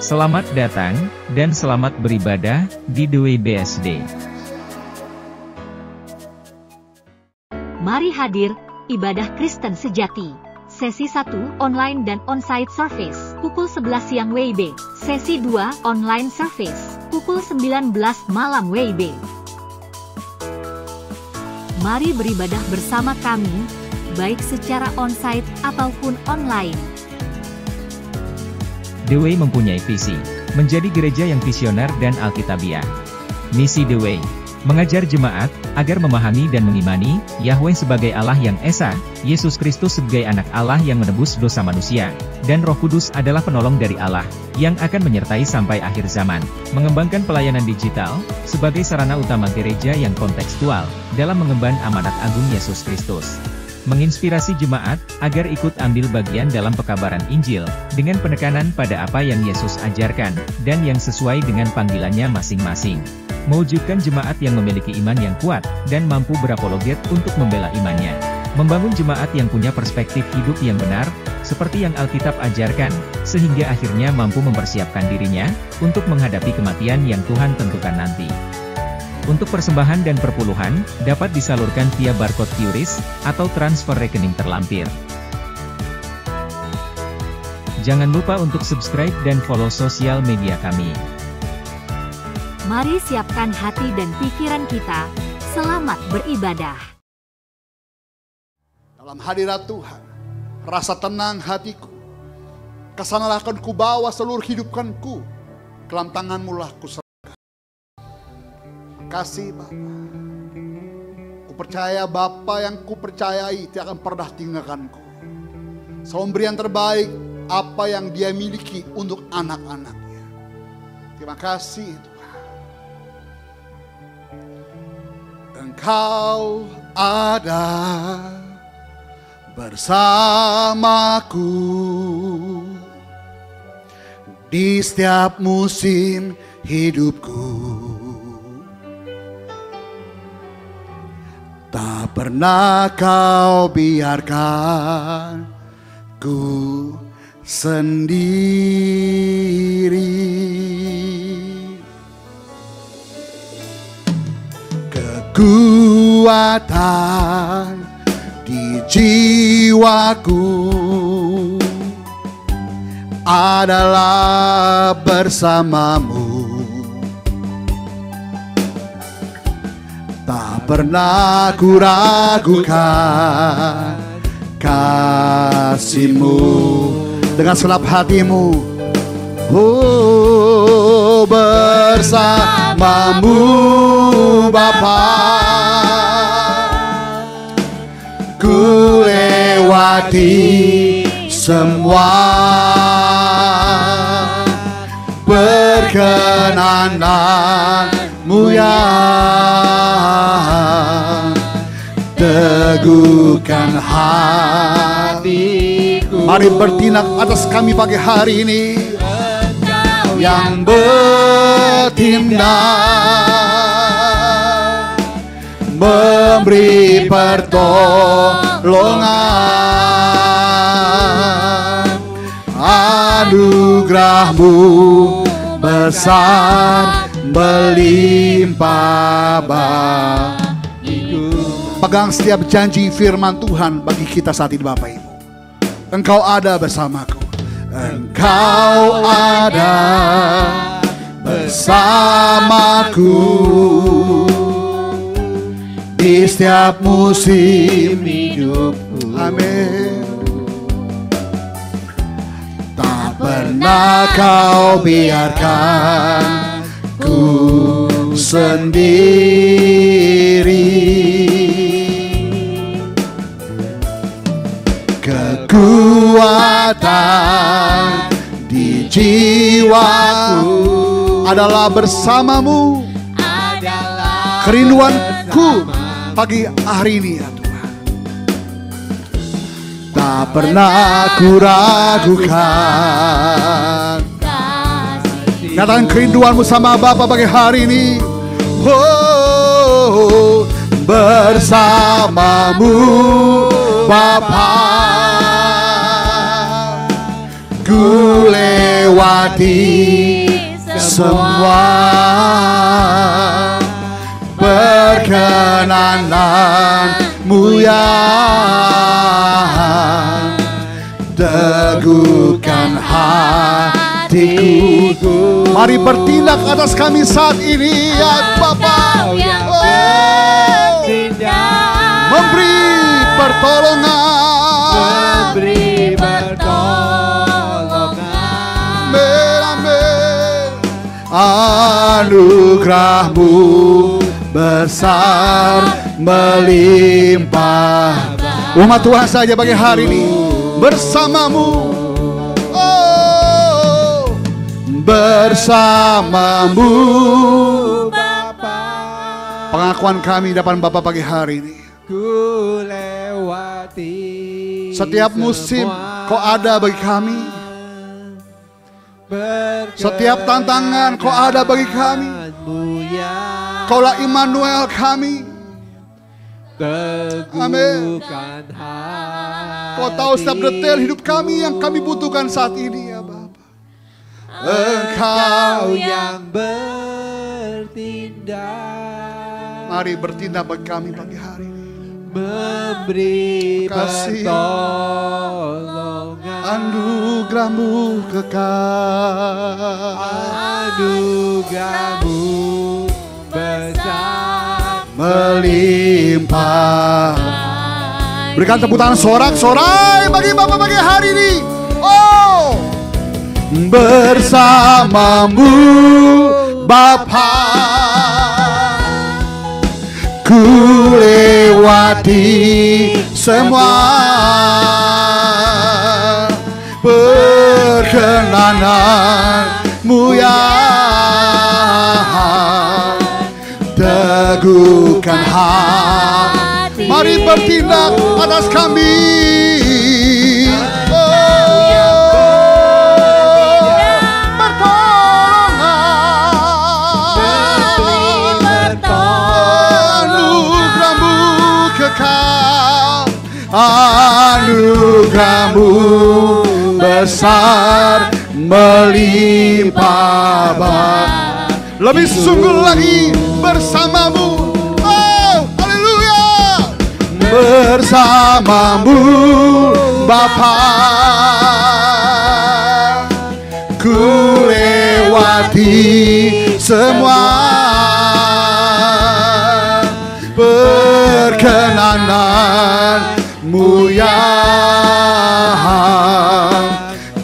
Selamat datang, dan selamat beribadah, di The Way BSD. Mari hadir, ibadah Kristen sejati. Sesi 1, online dan on-site service, pukul 11 siang WIB. Sesi 2, online service, pukul 19 malam WIB. Mari beribadah bersama kami, baik secara on-site ataupun online. The Way mempunyai visi, menjadi gereja yang visioner dan alkitabiah. Misi The Way, mengajar jemaat, agar memahami dan mengimani, Yahweh sebagai Allah yang Esa, Yesus Kristus sebagai anak Allah yang menebus dosa manusia, dan Roh Kudus adalah penolong dari Allah, yang akan menyertai sampai akhir zaman. Mengembangkan pelayanan digital, sebagai sarana utama gereja yang kontekstual, dalam mengemban amanat agung Yesus Kristus. Menginspirasi jemaat, agar ikut ambil bagian dalam pekabaran Injil, dengan penekanan pada apa yang Yesus ajarkan, dan yang sesuai dengan panggilannya masing-masing. Mewujudkan jemaat yang memiliki iman yang kuat, dan mampu berapologet untuk membela imannya. Membangun jemaat yang punya perspektif hidup yang benar, seperti yang Alkitab ajarkan, sehingga akhirnya mampu mempersiapkan dirinya, untuk menghadapi kematian yang Tuhan tentukan nanti. Untuk persembahan dan perpuluhan, dapat disalurkan via barcode QRIS, atau transfer rekening terlampir. Jangan lupa untuk subscribe dan follow sosial media kami. Mari siapkan hati dan pikiran kita, selamat beribadah. Dalam hadirat Tuhan, rasa tenang hatiku. Kesanalah akan kubawa seluruh hidupkanku, ke dalam tangan-Mu lah kuserahkan. Kasih Bapa, ku percaya Bapa yang ku percayai tidak akan pernah tinggalkanku. Selalu memberi yang terbaik apa yang Dia miliki untuk anak-anaknya. Terima kasih Tuhan. Engkau ada bersamaku di setiap musim hidupku. Tak pernah Kau biarkan ku sendiri. Kekuatan di jiwaku adalah bersama-Mu. Tak pernah ku ragukan kasih-Mu. Dengan selap hatimu, oh bersama-Mu Bapa, ku lewati semua perkenanan-Mu yang teguhkan hatiku. Mari bertindak atas kami pagi hari ini, yang bertindak memberi pertolongan. Anugerah-Mu besar melimpah bagiku. Pegang setiap janji firman Tuhan bagi kita saat ini Bapak Ibu. Engkau ada bersamaku. Engkau ada bersamaku di setiap musim hidupku. Amin. Tak pernah Kau biarkan ku sendiri. Kekuatan di jiwaku adalah bersama-Mu. Kerinduanku pagi hari ini ya Tuhan, tak pernah ku ragukan. Katakan kerinduan-Mu sama Bapa pagi hari ini. Oh, bersama-Mu Bapa, ku lewati semua perkenananmu yang teguhkan hatiku. Mari bertindak atas kami saat ini ya Bapa. Memberi pertolongan, anugerah-Mu besar melimpah. Umat Tuhan saja bagi hari ini bersama-Mu, oh, bersama-Mu Bapa. Pengakuan kami depan Bapa pagi hari ini. Ku lewati setiap musim Kau ada bagi kami. Setiap tantangan Kau ada bagi kami. Kaulah Immanuel kami. Amin. Kau tahu setiap detail hidup kami yang kami butuhkan saat ini ya Bapa. Engkau yang bertindak. Mari bertindak bagi kami pagi hari ini. Memberi pertolongan, anugerah-Mu kekal, anugerah-Mu besar melimpah. Berikan tepuk tangan sorak-sorai bagi Bapa pagi hari ini. Oh, bersama-Mu Bapa, ku lewati semua perkenanan-Mu yang teguhkan hati. Mari bertindak atas kami. Anugerah-Mu besar melimpah. Lebih sungguh lagi bersama-Mu. Oh, haleluya. Bersama-Mu Bapa, ku lewati semua perkenanan-Mu yang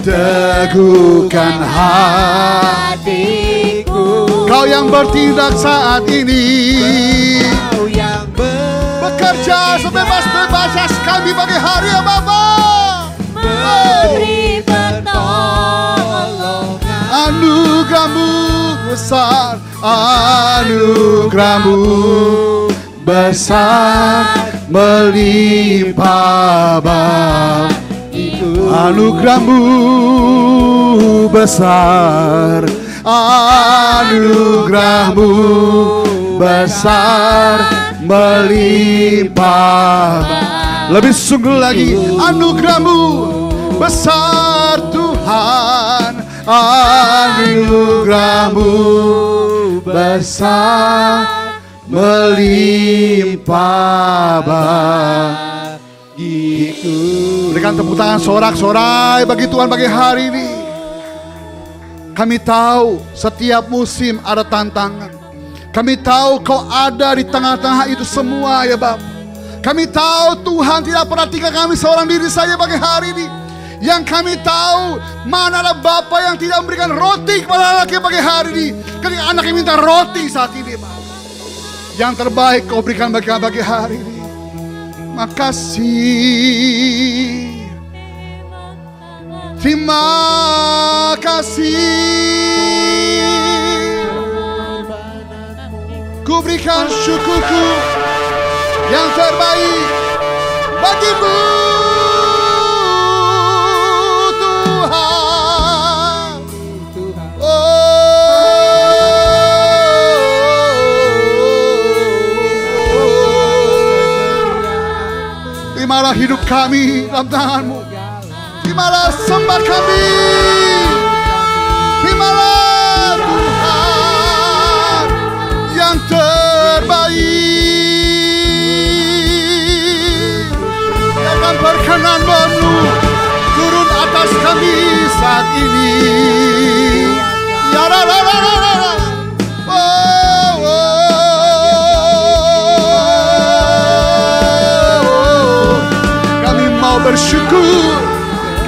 teguhkan hatiku. Kau yang bertindak saat ini, Kau yang bekerja sebebas-bebasnya kami pagi hari ya Bapa. memberi pertolongan, Anugerah-Mu besar, anugerah-Mu besar melimpah Bapa. Anugerah-Mu besar, anugerah-Mu besar melimpah. Lebih sungguh lagi, anugerah-Mu besar Tuhan, anugerah-Mu besar melimpah bagiku. Berikan tepuk tangan sorak-sorai bagi Tuhan bagi hari ini. Kami tahu setiap musim ada tantangan. Kami tahu Kau ada di tengah-tengah itu semua ya Bapa. Kami tahu Tuhan tidak pernah tinggal kami seorang diri saja bagi hari ini. Yang kami tahu mana ada Bapa yang tidak memberikan roti kepada anaknya bagi hari ini. Ketika anaknya minta roti saat ini Bapa, yang terbaik Kau berikan bagi kami bagi hari ini. Makasih, terima kasih. Ku berikan syukurku yang terbaik bagi-Mu Tuhan. Terimalah hidup kami dalam tangan-Mu. Terimalah sembah kami. Terimalah Tuhan yang terbaik. Dengan perkenan-Mu turun atas kami saat ini. Ya la la la la la. Oh, oh. Kami mau bersyukur,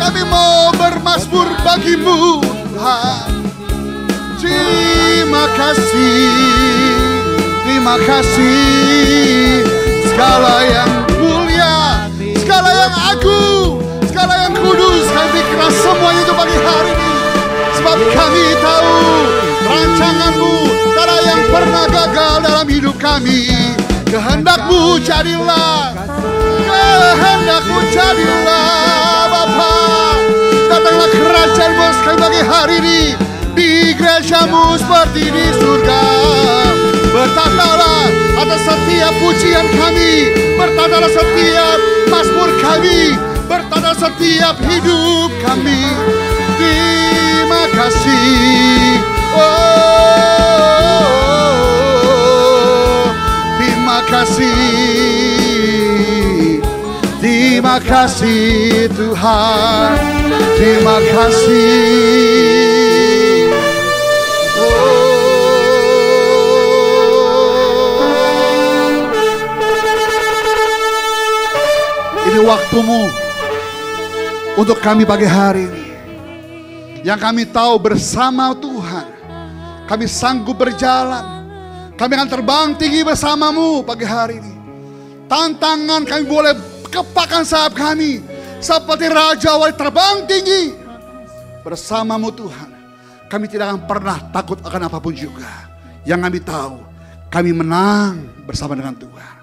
kami mau bermasmur bagi-Mu Tuhan. Terima kasih, segala yang mulia, segala yang agung, segala yang kudus, kami ikhlas semuanya itu bagi hari ini. Sebab kami tahu rancangan-Mu tak ada yang pernah gagal dalam hidup kami. Kehendak-Mu jadilah, kehendak-Mu jadilah Bapa. Datanglah kerajaan-Mu sekali bagi hari ini di gereja-Mu seperti di surga. Bertatalah atas setiap pujian kami, bertatalah setiap mazmur kami, bertatalah setiap hidup kami. Terima kasih. Oh, terima kasih. Terima kasih Tuhan. Terima kasih. Ini waktu-Mu untuk kami pagi hari ini. Yang kami tahu bersama Tuhan kami sanggup berjalan. Kami akan terbang tinggi bersama-Mu pagi hari ini. Tantangan kami boleh kepakkan sayap kami seperti Raja Wali terbang tinggi bersama-Mu Tuhan. Kami tidak akan pernah takut akan apapun juga. Yang kami tahu kami menang bersama dengan Tuhan.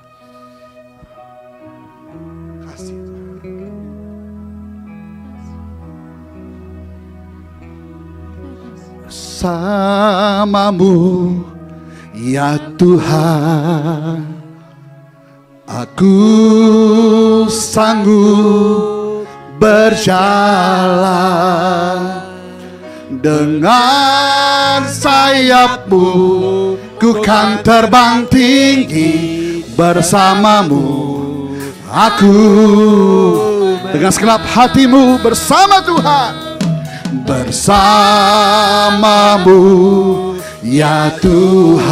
Bersama-Mu ya Tuhan, aku sanggup berjalan. Dengan sayap-Mu ku kan terbang tinggi bersama-Mu. Aku dengan segenap hati-Mu bersama Tuhan. Bersama-Mu ya Tuhan,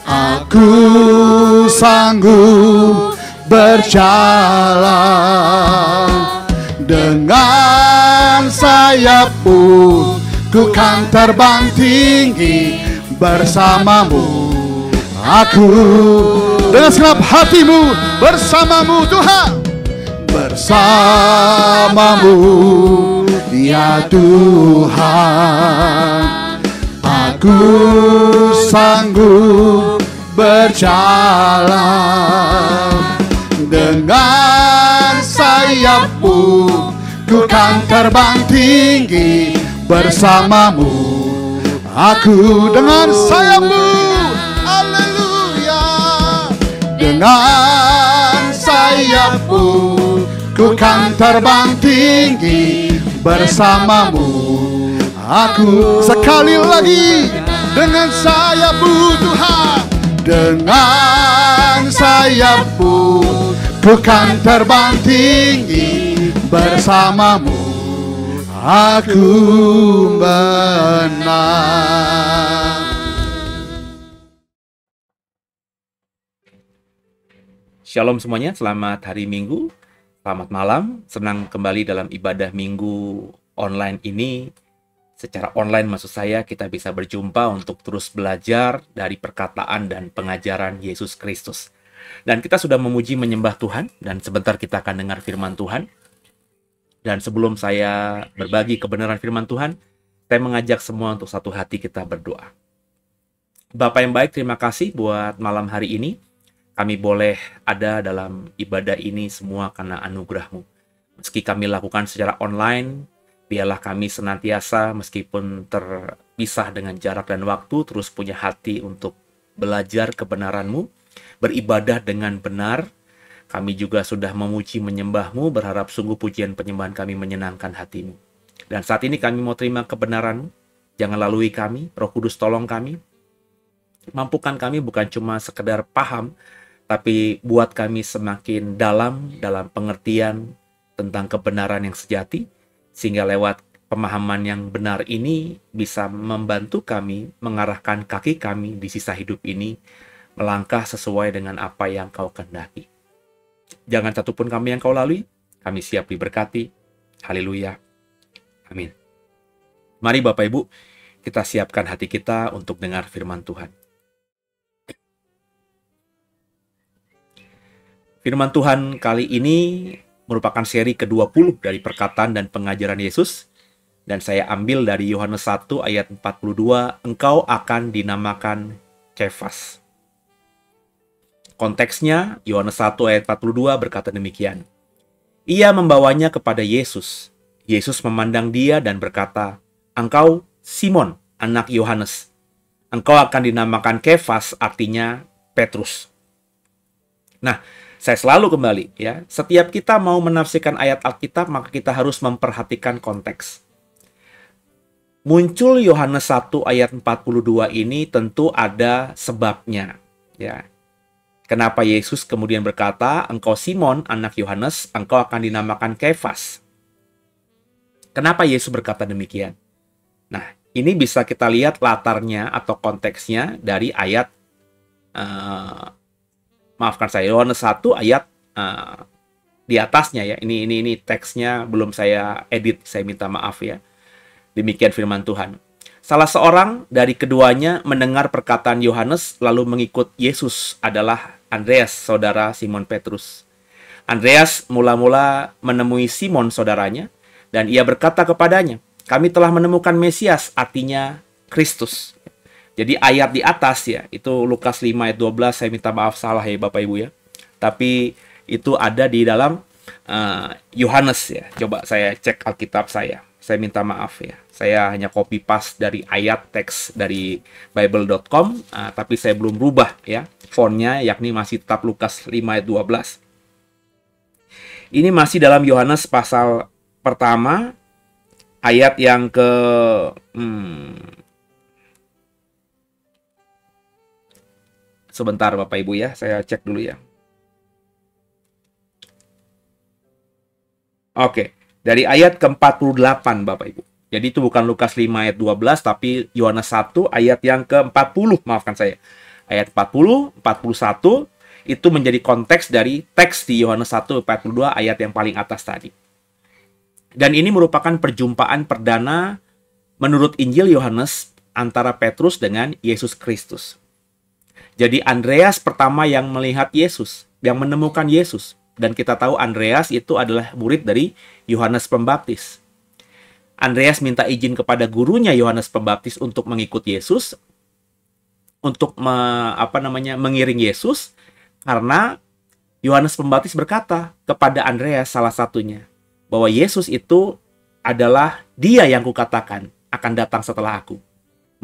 aku sanggup berjalan. Dengan sayap-Mu ku kan terbang tinggi bersama-Mu. Aku dengan segenap hati-Mu bersama-Mu Tuhan. Bersama-Mu ya Tuhan, aku sanggup berjalan. Dengan sayap-Mu ku kan terbang tinggi bersama-Mu. Aku dengan sayap-Mu, haleluya. Dengan sayap-Mu ku kan terbang tinggi bersama-Mu. Aku sekali lagi dengan sayap-Mu Tuhan. Dengan sayap-Mu ku kan terbang tinggi bersama-Mu. Aku menang. Shalom semuanya, selamat hari Minggu. Selamat malam, senang kembali dalam ibadah minggu online ini. Secara online maksud saya kita bisa berjumpa untuk terus belajar dari perkataan dan pengajaran Yesus Kristus. Dan kita sudah memuji menyembah Tuhan, dan sebentar kita akan dengar firman Tuhan. Dan sebelum saya berbagi kebenaran firman Tuhan, saya mengajak semua untuk satu hati kita berdoa. Bapa yang baik, terima kasih buat malam hari ini. Kami boleh ada dalam ibadah ini semua karena anugerah-Mu. Meski kami lakukan secara online, biarlah kami senantiasa meskipun terpisah dengan jarak dan waktu, terus punya hati untuk belajar kebenaran-Mu, beribadah dengan benar. Kami juga sudah memuji menyembah-Mu, berharap sungguh pujian penyembahan kami menyenangkan hati-Mu. Dan saat ini kami mau terima kebenaran-Mu. Jangan lalui kami, Roh Kudus tolong kami. Mampukan kami bukan cuma sekedar paham, tapi buat kami semakin dalam pengertian tentang kebenaran yang sejati, sehingga lewat pemahaman yang benar ini bisa membantu kami mengarahkan kaki kami di sisa hidup ini melangkah sesuai dengan apa yang Kau kehendaki. Jangan satupun kami yang Kau lalui, kami siap diberkati. Haleluya. Amin. Mari Bapak Ibu, kita siapkan hati kita untuk dengar firman Tuhan. Firman Tuhan kali ini merupakan seri ke-20 dari perkataan dan pengajaran Yesus. Dan saya ambil dari Yohanes 1 ayat 42, engkau akan dinamakan Kefas. Konteksnya, Yohanes 1 ayat 42 berkata demikian. Ia membawanya kepada Yesus. Yesus memandang dia dan berkata, engkau Simon, anak Yohanes. Engkau akan dinamakan Kefas, artinya Petrus. Nah, saya selalu kembali ya, setiap kita mau menafsirkan ayat Alkitab, maka kita harus memperhatikan konteks. Muncul Yohanes 1 ayat 42 ini tentu ada sebabnya. Ya. Kenapa Yesus kemudian berkata, engkau Simon, anak Yohanes, engkau akan dinamakan Kefas. Kenapa Yesus berkata demikian? Nah, ini bisa kita lihat latarnya atau konteksnya dari ayat, maafkan saya, Yohanes 1 ayat di atasnya ya. Ini teksnya belum saya edit, saya minta maaf ya. Demikian firman Tuhan. Salah seorang dari keduanya mendengar perkataan Yohanes lalu mengikut Yesus adalah Andreas, saudara Simon Petrus. Andreas mula-mula menemui Simon saudaranya dan ia berkata kepadanya, kami telah menemukan Mesias, artinya Kristus. Jadi ayat di atas ya, itu Lukas 5 ayat 12, saya minta maaf salah ya Bapak Ibu ya. Tapi itu ada di dalam Yohanes ya. Coba saya cek Alkitab saya. Saya minta maaf ya. Saya hanya copy paste dari ayat teks dari bible.com, tapi saya belum rubah ya fontnya, yakni masih tetap Lukas 5 ayat 12. Ini masih dalam Yohanes pasal pertama, ayat yang ke... Sebentar Bapak Ibu ya, saya cek dulu ya. Oke. Dari ayat ke-48 Bapak Ibu. Jadi itu bukan Lukas 5 ayat 12, tapi Yohanes 1 ayat yang ke-40, maafkan saya. Ayat 40, 41, itu menjadi konteks dari teks di Yohanes 1, 42 ayat yang paling atas tadi. Dan ini merupakan perjumpaan perdana menurut Injil Yohanes antara Petrus dengan Yesus Kristus. Jadi Andreas pertama yang melihat Yesus, yang menemukan Yesus. Dan kita tahu Andreas itu adalah murid dari Yohanes Pembaptis. Andreas minta izin kepada gurunya Yohanes Pembaptis untuk mengikut Yesus, untuk mengiring Yesus, karena Yohanes Pembaptis berkata kepada Andreas salah satunya, bahwa Yesus itu adalah dia yang kukatakan akan datang setelah aku.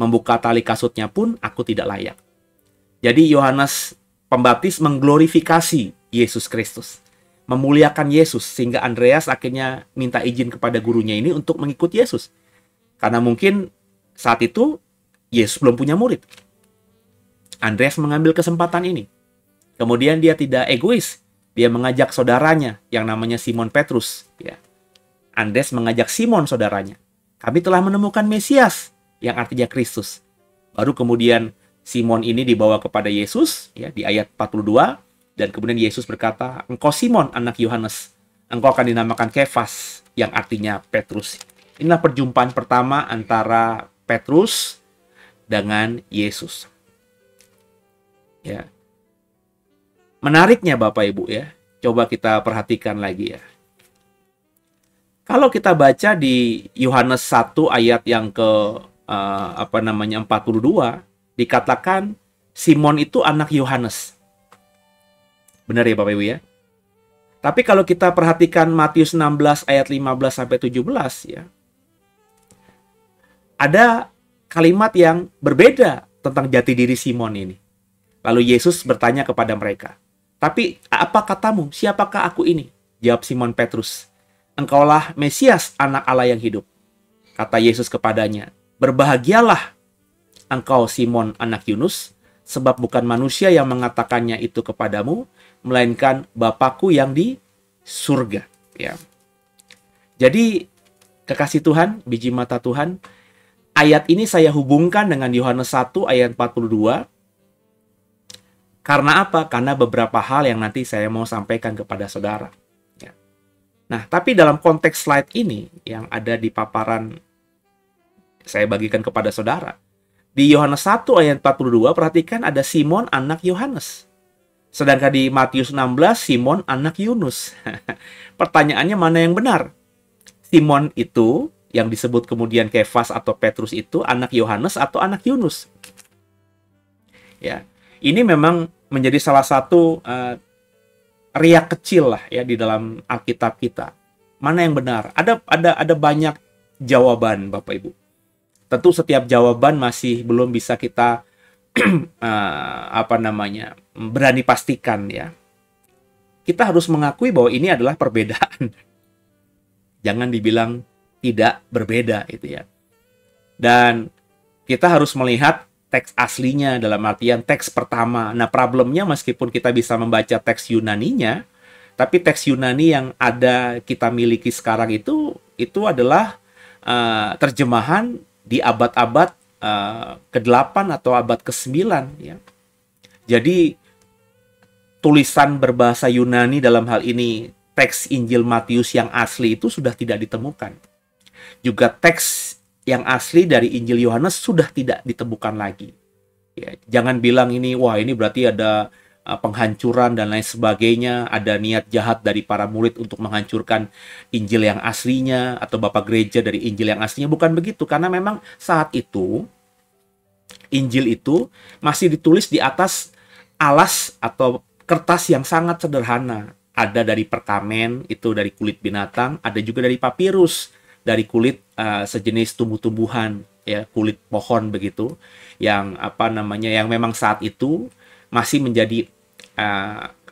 Membuka tali kasutnya pun aku tidak layak. Jadi Yohanes Pembaptis mengglorifikasi Yesus Kristus, memuliakan Yesus, sehingga Andreas akhirnya minta izin kepada gurunya ini untuk mengikut Yesus. Karena mungkin saat itu Yesus belum punya murid. Andreas mengambil kesempatan ini. Kemudian dia tidak egois. Dia mengajak saudaranya yang namanya Simon Petrus. Ya. Andreas mengajak Simon saudaranya. Kami telah menemukan Mesias, yang artinya Kristus. Baru kemudian Simon ini dibawa kepada Yesus ya, di ayat 42. Dan kemudian Yesus berkata, engkau Simon, anak Yohanes. Engkau akan dinamakan Kefas, yang artinya Petrus. Inilah perjumpaan pertama antara Petrus dengan Yesus. Ya. Menariknya Bapak Ibu ya. Coba kita perhatikan lagi ya. Kalau kita baca di Yohanes 1 ayat yang ke 42, dikatakan Simon itu anak Yohanes. Benar ya Bapak Ibu ya? Tapi kalau kita perhatikan Matius 16 ayat 15 sampai 17 ya. Ada kalimat yang berbeda tentang jati diri Simon ini. Lalu Yesus bertanya kepada mereka, Tapi apa katamu? Siapakah aku ini? Jawab Simon Petrus. Engkaulah Mesias, anak Allah yang hidup. Kata Yesus kepadanya, berbahagialah engkau Simon anak Yunus, sebab bukan manusia yang mengatakannya itu kepadamu, melainkan Bapakku yang di surga. Ya. Jadi, kekasih Tuhan, biji mata Tuhan, ayat ini saya hubungkan dengan Yohanes 1 ayat 42. Karena apa? Karena beberapa hal yang nanti saya mau sampaikan kepada saudara. Ya. Nah, tapi dalam konteks slide ini yang ada di paparan saya bagikan kepada saudara. Di Yohanes 1 ayat 42, perhatikan ada Simon anak Yohanes. Sedangkan di Matius 16, Simon anak Yunus. Pertanyaannya mana yang benar? Simon itu, yang disebut kemudian Kefas atau Petrus itu, anak Yohanes atau anak Yunus? Ya, ini memang menjadi salah satu riak kecil lah ya di dalam Alkitab kita. Mana yang benar? Ada banyak jawaban, Bapak Ibu. Tentu setiap jawaban masih belum bisa kita berani pastikan ya. Kita harus mengakui bahwa ini adalah perbedaan. Jangan dibilang tidak berbeda itu ya. Dan kita harus melihat teks aslinya dalam artian teks pertama. Nah, problemnya meskipun kita bisa membaca teks Yunaninya, tapi teks Yunani yang ada kita miliki sekarang itu adalah terjemahan di abad-abad ke-8 atau abad ke-9 ya. Jadi tulisan berbahasa Yunani dalam hal ini teks Injil Matius yang asli itu sudah tidak ditemukan. Juga teks yang asli dari Injil Yohanes sudah tidak ditemukan lagi. Ya, jangan bilang ini wah ini berarti ada penghancuran dan lain sebagainya, ada niat jahat dari para murid untuk menghancurkan Injil yang aslinya atau Bapak Gereja dari Injil yang aslinya. Bukan begitu, karena memang saat itu Injil itu masih ditulis di atas alas atau kertas yang sangat sederhana. Ada dari perkamen, itu dari kulit binatang, ada juga dari papirus, dari kulit sejenis tumbuh-tumbuhan, ya, kulit pohon begitu, yang yang memang saat itu masih menjadi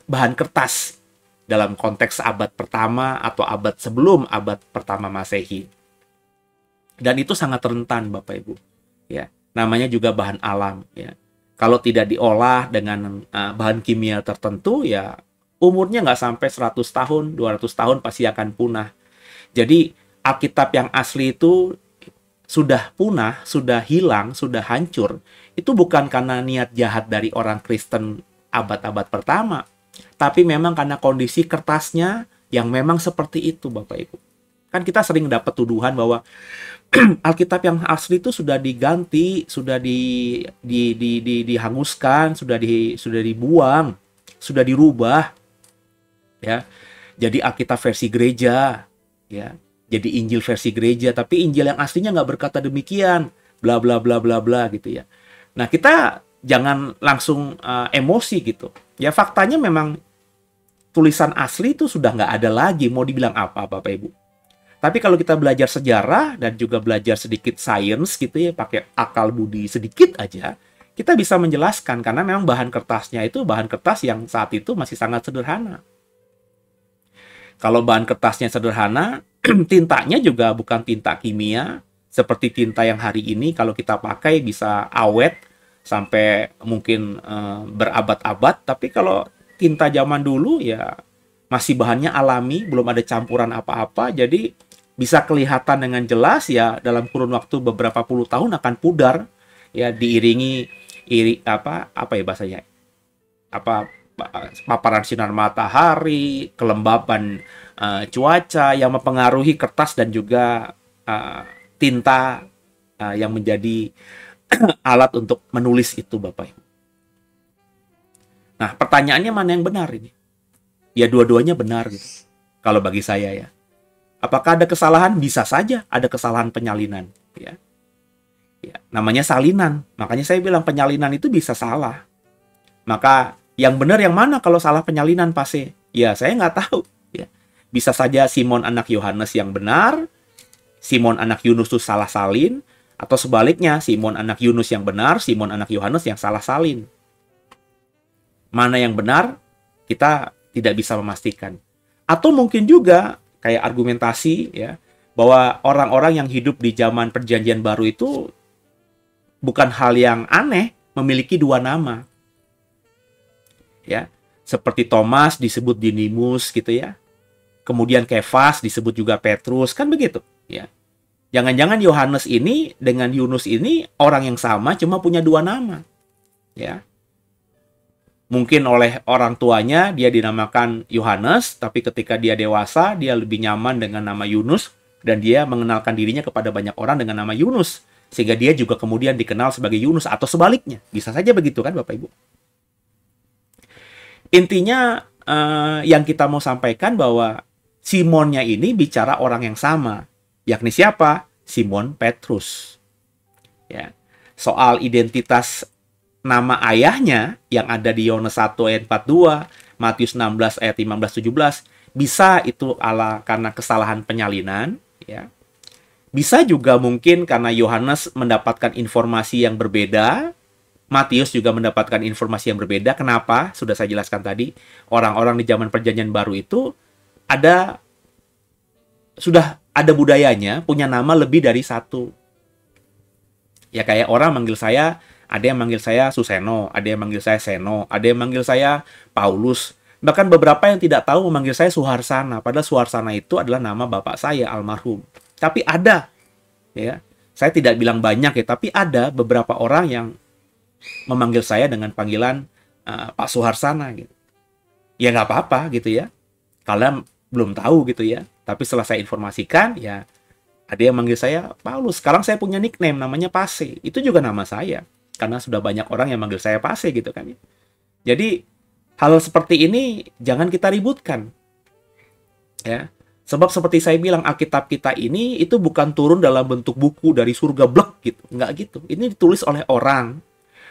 bahan kertas dalam konteks abad pertama atau abad sebelum abad pertama Masehi. Dan itu sangat rentan, Bapak Ibu. Ya, namanya juga bahan alam. Ya, kalau tidak diolah dengan bahan kimia tertentu, ya umurnya nggak sampai 100 tahun, 200 tahun pasti akan punah. Jadi Alkitab yang asli itu sudah punah, sudah hilang, sudah hancur. Itu bukan karena niat jahat dari orang Kristen abad-abad pertama, tapi memang karena kondisi kertasnya yang memang seperti itu, Bapak Ibu. Kan kita sering dapat tuduhan bahwa Alkitab yang asli itu sudah diganti, sudah dihanguskan, sudah dibuang, sudah dirubah, ya. Jadi Alkitab versi gereja, ya. Jadi Injil versi gereja, tapi Injil yang aslinya nggak berkata demikian, bla bla bla bla bla gitu ya. Nah, kita jangan langsung emosi gitu. Ya faktanya memang tulisan asli itu sudah nggak ada lagi, mau dibilang apa Bapak Ibu. Tapi kalau kita belajar sejarah dan juga belajar sedikit sains gitu ya, pakai akal budi sedikit aja, kita bisa menjelaskan karena memang bahan kertasnya itu bahan kertas yang saat itu masih sangat sederhana. Kalau bahan kertasnya sederhana, tintanya juga bukan tinta kimia, seperti tinta yang hari ini kalau kita pakai bisa awet sampai mungkin berabad-abad. Tapi kalau tinta zaman dulu ya masih bahannya alami, belum ada campuran apa-apa, jadi bisa kelihatan dengan jelas ya dalam kurun waktu beberapa puluh tahun akan pudar ya, diiringi paparan sinar matahari, kelembaban cuaca yang mempengaruhi kertas dan juga tinta yang menjadi alat untuk menulis itu, Bapak Ibu. Nah, pertanyaannya mana yang benar ini? Ya dua-duanya benar gitu. Kalau bagi saya ya. Apakah ada kesalahan? Bisa saja ada kesalahan penyalinan, ya. Ya, namanya salinan. Makanya saya bilang penyalinan itu bisa salah. Maka yang benar yang mana kalau salah penyalinan pasti? Ya, saya nggak tahu. Ya. Bisa saja Simon anak Yohanes yang benar, Simon anak Yunus itu salah salin, atau sebaliknya Simon anak Yunus yang benar, Simon anak Yohanes yang salah salin. Mana yang benar? Kita tidak bisa memastikan. Atau mungkin juga kayak argumentasi ya, bahwa orang-orang yang hidup di zaman Perjanjian Baru itu bukan hal yang aneh memiliki dua nama. Ya, seperti Thomas disebut Didymus gitu ya. Kemudian Kefas disebut juga Petrus, kan begitu, ya. Jangan-jangan Yohanes ini dengan Yunus ini orang yang sama, cuma punya dua nama. Ya. Mungkin oleh orang tuanya dia dinamakan Yohanes, tapi ketika dia dewasa, dia lebih nyaman dengan nama Yunus, dan dia mengenalkan dirinya kepada banyak orang dengan nama Yunus. Sehingga dia juga kemudian dikenal sebagai Yunus, atau sebaliknya. Bisa saja begitu kan Bapak Ibu? Intinya yang kita mau sampaikan bahwa Simonnya ini bicara orang yang sama. Yakni siapa? Simon Petrus. Ya. Soal identitas nama ayahnya yang ada di Yohanes 1 ayat 42, Matius 16 ayat 15-17, bisa itu karena kesalahan penyalinan, ya. Bisa juga mungkin karena Yohanes mendapatkan informasi yang berbeda, Matius juga mendapatkan informasi yang berbeda. Kenapa? Sudah saya jelaskan tadi, orang-orang di zaman Perjanjian Baru itu sudah ada budayanya punya nama lebih dari satu. Ya kayak orang manggil saya, ada yang manggil saya Suseno, ada yang manggil saya Seno, ada yang manggil saya Paulus. Bahkan beberapa yang tidak tahu memanggil saya Suharsana, padahal Suharsana itu adalah nama bapak saya almarhum. Tapi ada, ya. Saya tidak bilang banyak ya, tapi ada beberapa orang yang memanggil saya dengan panggilan Pak Suharsana gitu. Ya nggak apa-apa gitu ya. Kalian belum tahu gitu ya. Tapi setelah saya informasikan, ya ada yang manggil saya Paulus. Sekarang saya punya nickname namanya Pase. Itu juga nama saya. Karena sudah banyak orang yang manggil saya Pase gitu kan. Jadi hal seperti ini jangan kita ributkan. Ya. Sebab seperti saya bilang, Alkitab kita ini itu bukan turun dalam bentuk buku dari surga blek gitu. Enggak gitu. Ini ditulis oleh orang.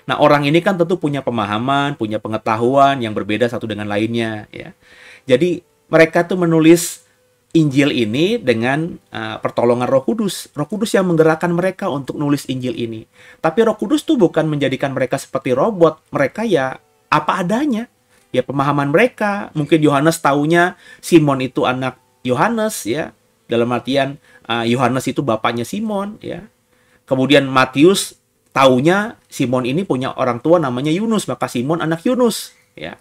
Nah, orang ini kan tentu punya pemahaman, punya pengetahuan yang berbeda satu dengan lainnya. Ya. Jadi mereka tuh menulis Injil ini dengan pertolongan Roh Kudus. Roh Kudus yang menggerakkan mereka untuk nulis Injil ini. Tapi Roh Kudus tuh bukan menjadikan mereka seperti robot. Mereka ya apa adanya. Ya pemahaman mereka. Mungkin Yohanes taunya Simon itu anak Yohanes ya. Dalam artian Yohanes itu bapaknya Simon ya. Kemudian Matius taunya Simon ini punya orang tua namanya Yunus. Maka Simon anak Yunus ya.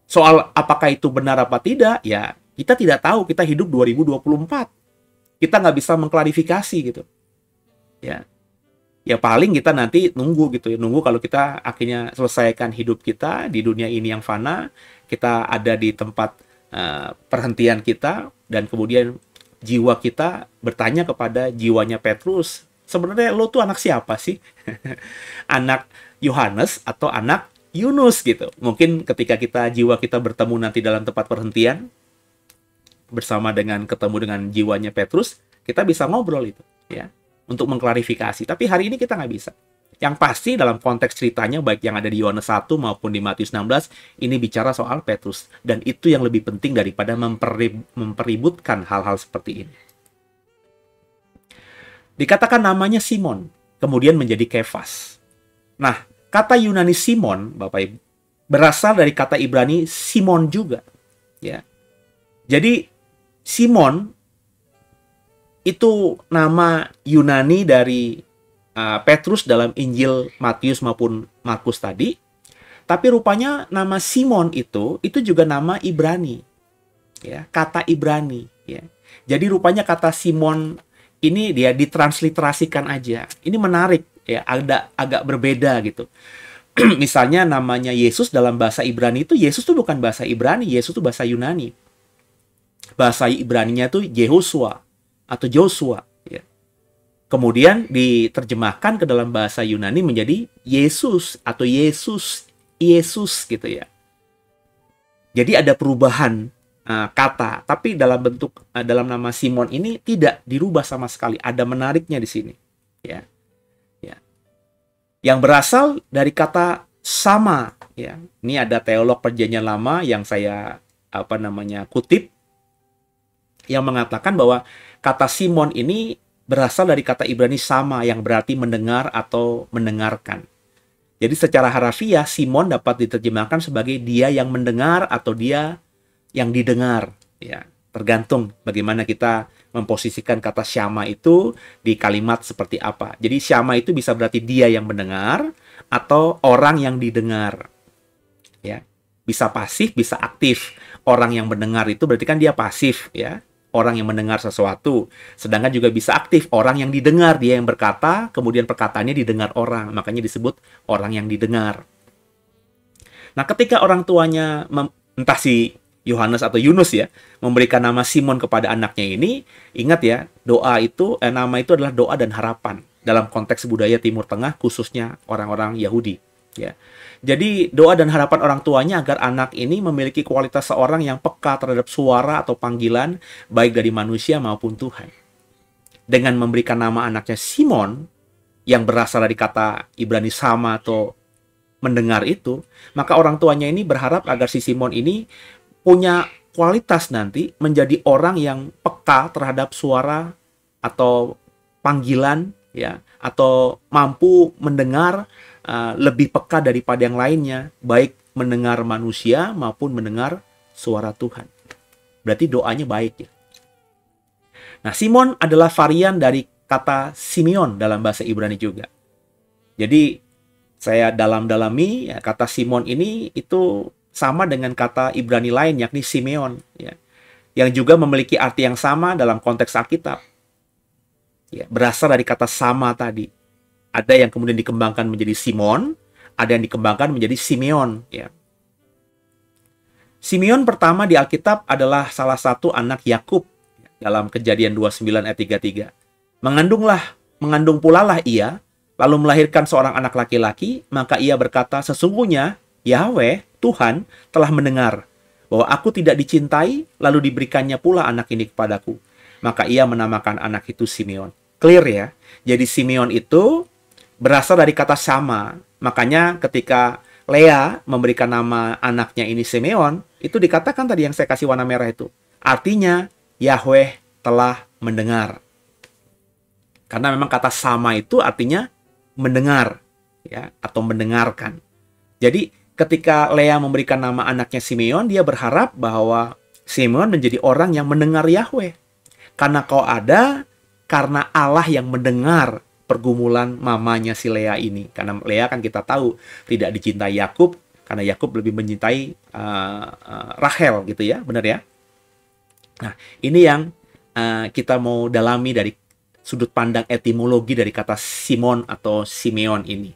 Soal apakah itu benar apa tidak ya. Kita tidak tahu, kita hidup 2024. Kita nggak bisa mengklarifikasi gitu. Ya. Ya paling kita nanti nunggu gitu ya. Nunggu kalau kita akhirnya selesaikan hidup kita di dunia ini yang fana. Kita ada di tempat perhentian kita. Dan kemudian jiwa kita bertanya kepada jiwanya Petrus. Sebenarnya lo tuh anak siapa sih? Anak Yohanes atau anak Yunus gitu. Mungkin ketika jiwa kita bertemu nanti dalam tempat perhentian. Bersama dengan ketemu dengan jiwanya Petrus, kita bisa ngobrol itu ya untuk mengklarifikasi. Tapi hari ini kita nggak bisa. Yang pasti dalam konteks ceritanya baik yang ada di Yohanes 1 maupun di Matius 16 ini bicara soal Petrus, dan itu yang lebih penting daripada mempeributkan hal-hal seperti ini. Dikatakan namanya Simon, kemudian menjadi Kefas. Nah, kata Yunani Simon, Bapak Ibu, berasal dari kata Ibrani Simon juga ya. Jadi Simon itu nama Yunani dari Petrus dalam Injil Matius maupun Markus tadi. Tapi rupanya nama Simon itu juga nama Ibrani. Ya, kata Ibrani. Ya. Jadi rupanya kata Simon ini dia ditransliterasikan aja. Ini menarik, ya, agak berbeda gitu. Misalnya namanya Yesus dalam bahasa Ibrani itu, Yesus itu bukan bahasa Ibrani, Yesus itu bahasa Yunani. Bahasa Ibraninya itu Yehoshua atau Joshua. Ya. Kemudian diterjemahkan ke dalam bahasa Yunani menjadi Yesus atau Yesus gitu ya. Jadi ada perubahan kata, tapi dalam nama Simon ini tidak dirubah sama sekali. Ada menariknya di sini. Ya. Ya. Yang berasal dari kata sama. Ya. Ini ada teolog Perjanjian Lama yang saya kutip, yang mengatakan bahwa kata Simon ini berasal dari kata Ibrani sama yang berarti mendengar atau mendengarkan. Jadi secara harafiah, Simon dapat diterjemahkan sebagai dia yang mendengar atau dia yang didengar. Ya, tergantung bagaimana kita memposisikan kata syama itu di kalimat seperti apa. Jadi syama itu bisa berarti dia yang mendengar atau orang yang didengar. Ya, bisa pasif, bisa aktif. Orang yang mendengar itu berarti kan dia pasif, ya. Orang yang mendengar sesuatu. Sedangkan juga bisa aktif, orang yang didengar, dia yang berkata, kemudian perkataannya didengar orang. Makanya disebut orang yang didengar. Nah, ketika orang tuanya, entah si Yohanes atau Yunus ya, memberikan nama Simon kepada anaknya ini, ingat ya, doa itu, nama itu adalah doa dan harapan. Dalam konteks budaya Timur Tengah, khususnya orang-orang Yahudi. Ya. Jadi doa dan harapan orang tuanya agar anak ini memiliki kualitas seorang yang peka terhadap suara atau panggilan baik dari manusia maupun Tuhan. Dengan memberikan nama anaknya Simon yang berasal dari kata Ibrani sama atau mendengar itu, maka orang tuanya ini berharap agar si Simon ini punya kualitas nanti menjadi orang yang peka terhadap suara atau panggilan ya, atau mampu mendengar lebih peka daripada yang lainnya, baik mendengar manusia maupun mendengar suara Tuhan. Berarti doanya baik ya. Nah, Simon adalah varian dari kata Simeon dalam bahasa Ibrani juga. Jadi saya dalam-dalami ya, kata Simon ini itu sama dengan kata Ibrani lain yakni Simeon ya, yang juga memiliki arti yang sama dalam konteks Alkitab. Ya, berasal dari kata sama tadi. Ada yang kemudian dikembangkan menjadi Simon, ada yang dikembangkan menjadi Simeon. Ya. Simeon pertama di Alkitab adalah salah satu anak Yakub dalam Kejadian 29 ayat 33. Mengandung pula lah ia, lalu melahirkan seorang anak laki-laki, maka ia berkata, sesungguhnya Yahweh, Tuhan, telah mendengar bahwa aku tidak dicintai, lalu diberikannya pula anak ini kepadaku. Maka ia menamakan anak itu Simeon. Clear ya? Jadi Simeon itu berasal dari kata sama. Makanya ketika Lea memberikan nama anaknya ini Simeon, itu dikatakan tadi yang saya kasih warna merah itu. Artinya, Yahweh telah mendengar. Karena memang kata sama itu artinya mendengar, ya, atau mendengarkan. Jadi ketika Lea memberikan nama anaknya Simeon, dia berharap bahwa Simeon menjadi orang yang mendengar Yahweh. Karena kau ada, karena Allah yang mendengar pergumulan mamanya si Lea ini. Karena Lea kan kita tahu tidak dicintai Yakub, karena Yakub lebih mencintai Rachel gitu ya, benar ya? Nah, ini yang kita mau dalami dari sudut pandang etimologi dari kata Simon atau Simeon ini,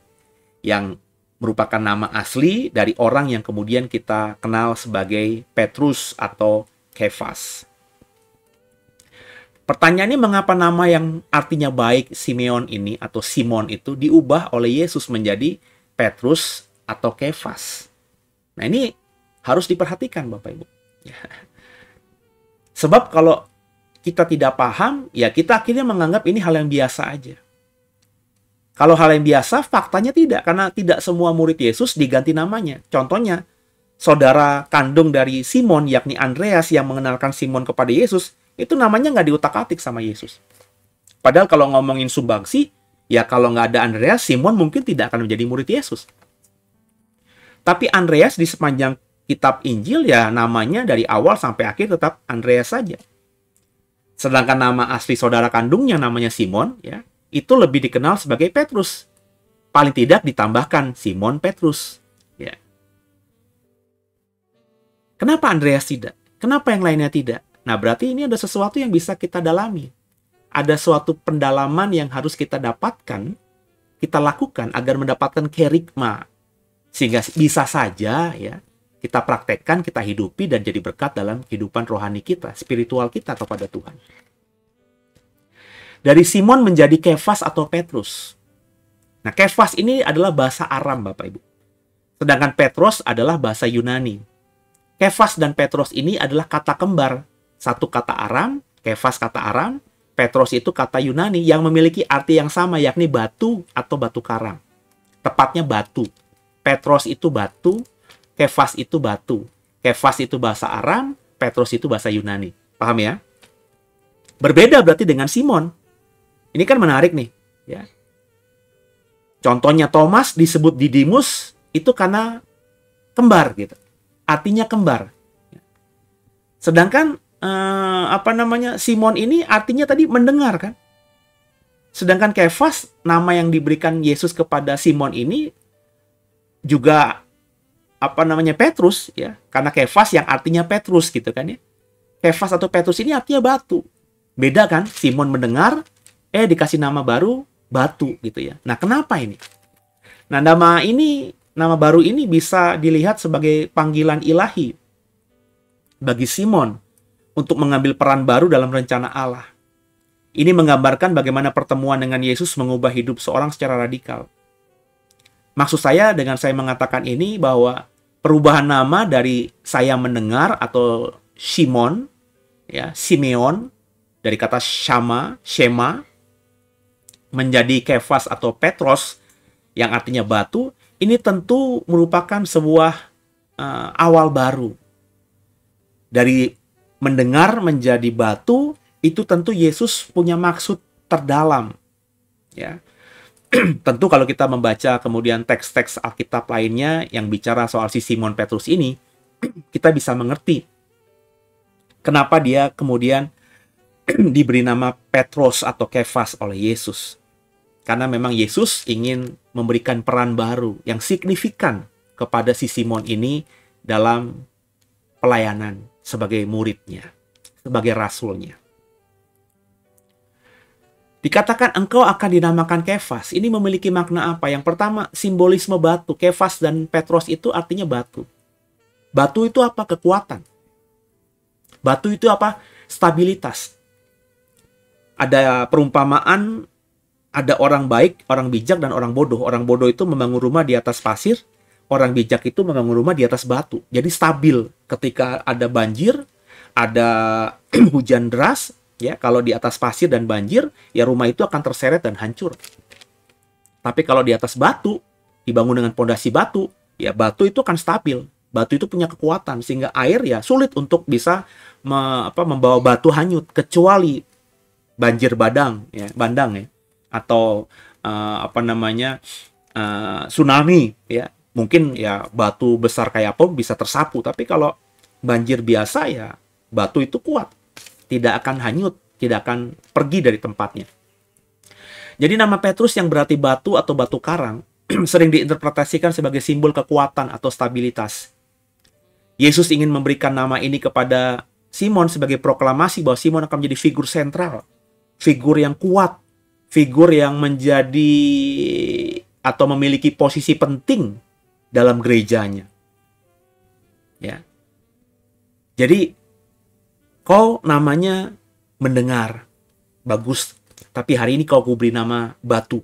yang merupakan nama asli dari orang yang kemudian kita kenal sebagai Petrus atau Kefas. Pertanyaannya, mengapa nama yang artinya baik Simeon ini atau Simon itu diubah oleh Yesus menjadi Petrus atau Kefas? Nah, ini harus diperhatikan Bapak Ibu. Sebab kalau kita tidak paham, ya kita akhirnya menganggap ini hal yang biasa aja. Kalau hal yang biasa, faktanya tidak. Karena tidak semua murid Yesus diganti namanya. Contohnya, saudara kandung dari Simon, yakni Andreas yang mengenalkan Simon kepada Yesus, itu namanya nggak diutak-atik sama Yesus. Padahal kalau ngomongin sumbangsi, ya kalau nggak ada Andreas, Simon mungkin tidak akan menjadi murid Yesus. Tapi Andreas di sepanjang kitab Injil, ya namanya dari awal sampai akhir tetap Andreas saja. Sedangkan nama asli saudara kandungnya namanya Simon, ya itu lebih dikenal sebagai Petrus. Paling tidak ditambahkan Simon Petrus. Ya. Kenapa Andreas tidak? Kenapa yang lainnya tidak? Nah, berarti ini ada sesuatu yang bisa kita dalami. Ada suatu pendalaman yang harus kita dapatkan, kita lakukan agar mendapatkan kerigma. Sehingga bisa saja ya kita praktekkan, kita hidupi dan jadi berkat dalam kehidupan rohani kita, spiritual kita kepada Tuhan. Dari Simon menjadi Kefas atau Petrus. Nah, Kefas ini adalah bahasa Aram, Bapak Ibu. Sedangkan Petros adalah bahasa Yunani. Kefas dan Petros ini adalah kata kembar. Satu kata Aram, Kefas kata Aram, Petros itu kata Yunani yang memiliki arti yang sama, yakni batu atau batu karang. Tepatnya batu. Petros itu batu, Kefas itu batu. Kefas itu bahasa Aram, Petros itu bahasa Yunani. Paham ya? Berbeda berarti dengan Simon. Ini kan menarik nih. Ya. Contohnya Thomas disebut Didimus itu karena kembar gitu. Artinya kembar. Sedangkan Simon ini artinya tadi mendengar kan. Sedangkan Kefas, nama yang diberikan Yesus kepada Simon ini juga Petrus ya. Karena Kefas yang artinya Petrus gitu kan ya. Kefas atau Petrus ini artinya batu. Beda kan? Simon mendengar, dikasih nama baru batu gitu ya. Nah, kenapa ini? Nah, nama baru ini bisa dilihat sebagai panggilan ilahi bagi Simon untuk mengambil peran baru dalam rencana Allah. Ini menggambarkan bagaimana pertemuan dengan Yesus mengubah hidup seorang secara radikal. Maksud saya dengan saya mengatakan ini bahwa perubahan nama dari saya mendengar atau Simon, ya, Simeon, dari kata Shema, menjadi Kefas atau Petros, yang artinya batu, ini tentu merupakan sebuah awal baru. Dari mendengar menjadi batu, itu tentu Yesus punya maksud terdalam. Ya. Tentu kalau kita membaca kemudian teks-teks Alkitab lainnya yang bicara soal si Simon Petrus ini, kita bisa mengerti kenapa dia kemudian diberi nama Petros atau Kefas oleh Yesus. Karena memang Yesus ingin memberikan peran baru yang signifikan kepada si Simon ini dalam pelayanan sebagai muridnya, sebagai rasulnya. Dikatakan engkau akan dinamakan Kefas. Ini memiliki makna apa? Yang pertama, simbolisme batu. Kefas dan Petros itu artinya batu. Batu itu apa? Kekuatan. Batu itu apa? Stabilitas. Ada perumpamaan, ada orang baik, orang bijak, dan orang bodoh. Orang bodoh itu membangun rumah di atas pasir. Orang bijak itu membangun rumah di atas batu. Jadi stabil ketika ada banjir, ada hujan deras. Ya, kalau di atas pasir dan banjir, ya rumah itu akan terseret dan hancur. Tapi kalau di atas batu, dibangun dengan pondasi batu, ya batu itu akan stabil. Batu itu punya kekuatan, sehingga air ya sulit untuk bisa membawa batu hanyut, kecuali banjir bandang ya, atau tsunami ya. Mungkin ya batu besar kayak apa bisa tersapu, tapi kalau banjir biasa ya batu itu kuat. Tidak akan hanyut, tidak akan pergi dari tempatnya. Jadi nama Petrus yang berarti batu atau batu karang sering diinterpretasikan sebagai simbol kekuatan atau stabilitas. Yesus ingin memberikan nama ini kepada Simon sebagai proklamasi bahwa Simon akan menjadi figur sentral, figur yang kuat, figur yang menjadi atau memiliki posisi penting dalam gerejanya. Ya. Jadi kau namanya mendengar, bagus. Tapi hari ini kau kuberi nama batu.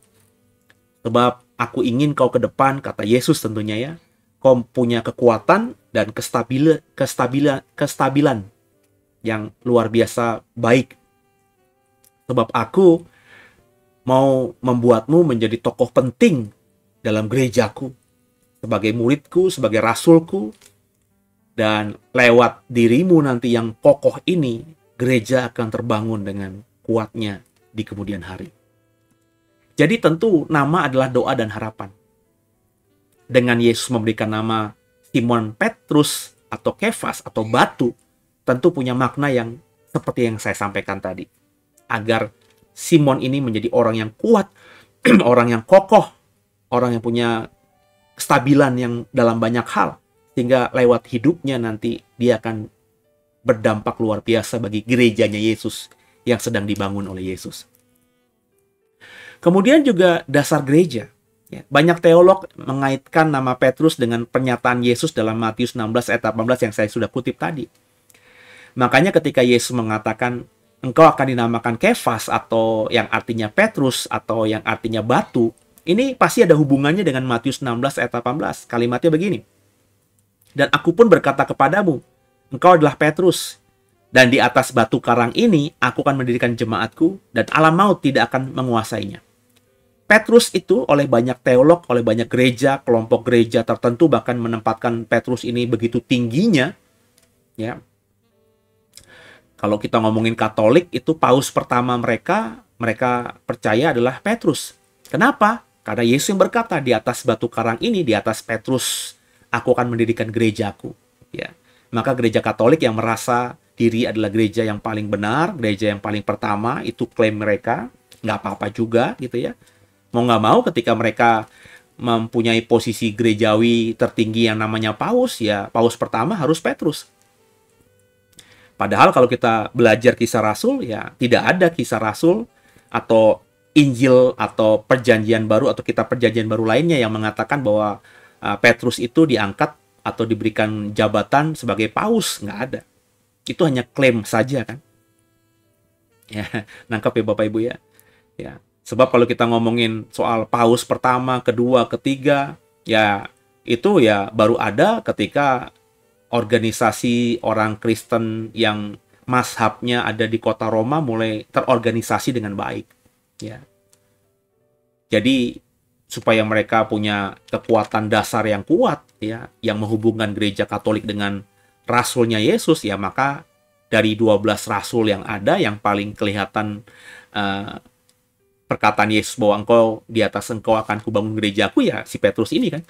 Sebab aku ingin kau ke depan, kata Yesus tentunya ya. Kau punya kekuatan dan kestabilan yang luar biasa baik. Sebab aku mau membuatmu menjadi tokoh penting dalam gerejaku. Sebagai muridku, sebagai rasulku. Dan lewat dirimu nanti yang kokoh ini, gereja akan terbangun dengan kuatnya di kemudian hari. Jadi tentu nama adalah doa dan harapan. Dengan Yesus memberikan nama Simon Petrus atau Kefas atau batu, tentu punya makna yang seperti yang saya sampaikan tadi. Agar Simon ini menjadi orang yang kuat, orang yang kokoh, orang yang punya kestabilan yang dalam banyak hal. Sehingga lewat hidupnya nanti dia akan berdampak luar biasa bagi gerejanya Yesus yang sedang dibangun oleh Yesus. Kemudian juga dasar gereja. Ya, banyak teolog mengaitkan nama Petrus dengan pernyataan Yesus dalam Matius 16 ayat 18 yang saya sudah kutip tadi. Makanya ketika Yesus mengatakan engkau akan dinamakan Kefas atau yang artinya Petrus atau yang artinya batu, ini pasti ada hubungannya dengan Matius 16 ayat 18. Kalimatnya begini. Dan aku pun berkata kepadamu, engkau adalah Petrus, dan di atas batu karang ini aku akan mendirikan jemaatku, dan alam maut tidak akan menguasainya. Petrus itu oleh banyak teolog, oleh banyak gereja, kelompok gereja tertentu bahkan menempatkan Petrus ini begitu tingginya. Ya. Kalau kita ngomongin Katolik, itu paus pertama mereka percaya adalah Petrus. Kenapa? Karena Yesus yang berkata, di atas batu karang ini, di atas Petrus, aku akan mendirikan gerejaku. Ya. Maka gereja Katolik yang merasa diri adalah gereja yang paling benar, gereja yang paling pertama, itu klaim mereka, nggak apa-apa juga gitu ya. Mau nggak mau ketika mereka mempunyai posisi gerejawi tertinggi yang namanya paus, ya paus pertama harus Petrus. Padahal kalau kita belajar kisah Rasul, ya tidak ada kisah Rasul atau Injil atau perjanjian baru atau kitab perjanjian baru lainnya yang mengatakan bahwa Petrus itu diangkat atau diberikan jabatan sebagai paus. Nggak ada. Itu hanya klaim saja kan. Ya, nangkap ya Bapak Ibu ya. Ya, sebab kalau kita ngomongin soal paus pertama, kedua, ketiga, ya itu ya baru ada ketika organisasi orang Kristen yang mazhabnya ada di kota Roma mulai terorganisasi dengan baik. Ya. Jadi supaya mereka punya kekuatan dasar yang kuat ya, yang menghubungkan gereja Katolik dengan rasulnya Yesus ya, maka dari 12 rasul yang ada yang paling kelihatan perkataan Yesus bahwa di atas engkau akan kubangun gerejaku ya si Petrus ini kan.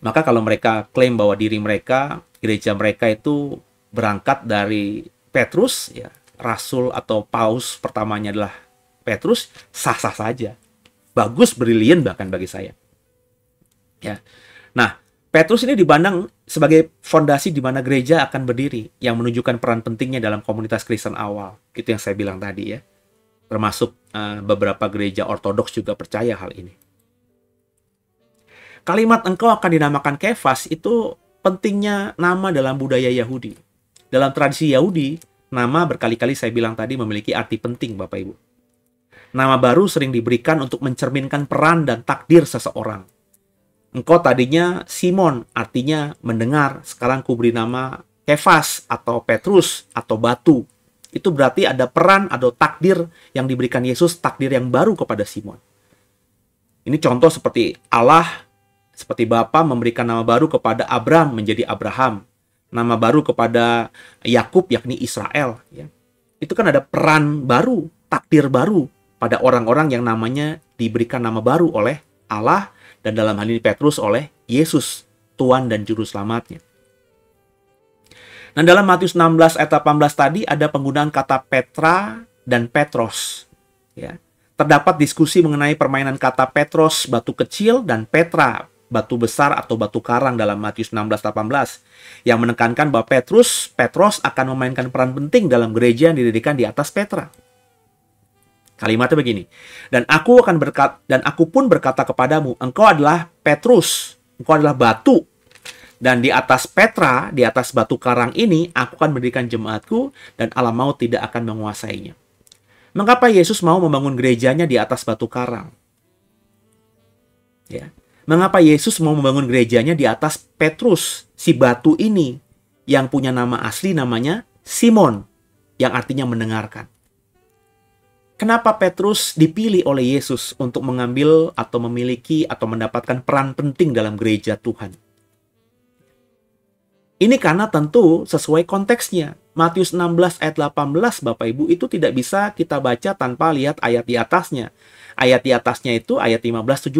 Maka kalau mereka klaim bahwa diri mereka, gereja mereka itu berangkat dari Petrus ya, rasul atau paus pertamanya adalah Petrus, sah-sah saja. Bagus, brilian bahkan bagi saya. Ya. Nah, Petrus ini dipandang sebagai fondasi di mana gereja akan berdiri, yang menunjukkan peran pentingnya dalam komunitas Kristen awal. Itu yang saya bilang tadi ya. Termasuk beberapa gereja ortodoks juga percaya hal ini. Kalimat engkau akan dinamakan Kefas itu pentingnya nama dalam budaya Yahudi. Dalam tradisi Yahudi, nama berkali-kali saya bilang tadi memiliki arti penting Bapak Ibu. Nama baru sering diberikan untuk mencerminkan peran dan takdir seseorang. Engkau tadinya Simon, artinya mendengar. Sekarang kuberi nama Kefas atau Petrus atau batu. Itu berarti ada peran atau takdir yang diberikan Yesus, takdir yang baru kepada Simon. Ini contoh seperti Allah, seperti Bapa memberikan nama baru kepada Abram menjadi Abraham. Nama baru kepada Yakub yakni Israel. Ya. Itu kan ada peran baru, takdir baru pada orang-orang yang namanya diberikan nama baru oleh Allah dan dalam hal ini Petrus oleh Yesus, Tuhan dan Juru Selamatnya. Nah dalam Matius 16 ayat 18 tadi ada penggunaan kata Petra dan Petros. Ya. Terdapat diskusi mengenai permainan kata Petros, batu kecil, dan Petra, batu besar atau batu karang dalam Matius 16-18. Yang menekankan bahwa Petros akan memainkan peran penting dalam gereja yang didirikan di atas Petra. Kalimatnya begini, dan aku pun berkata kepadamu, engkau adalah Petrus, engkau adalah batu, dan di atas Petra, di atas batu karang ini, aku akan mendirikan jemaatku, dan alam maut tidak akan menguasainya. Mengapa Yesus mau membangun gerejanya di atas batu karang? Ya. Mengapa Yesus mau membangun gerejanya di atas Petrus, si batu ini, yang punya nama asli namanya Simon, yang artinya mendengarkan? Kenapa Petrus dipilih oleh Yesus untuk mengambil atau memiliki atau mendapatkan peran penting dalam gereja Tuhan? Ini karena tentu sesuai konteksnya. Matius 16 ayat 18 Bapak Ibu itu tidak bisa kita baca tanpa lihat ayat di atasnya. Ayat di atasnya itu ayat 15-17.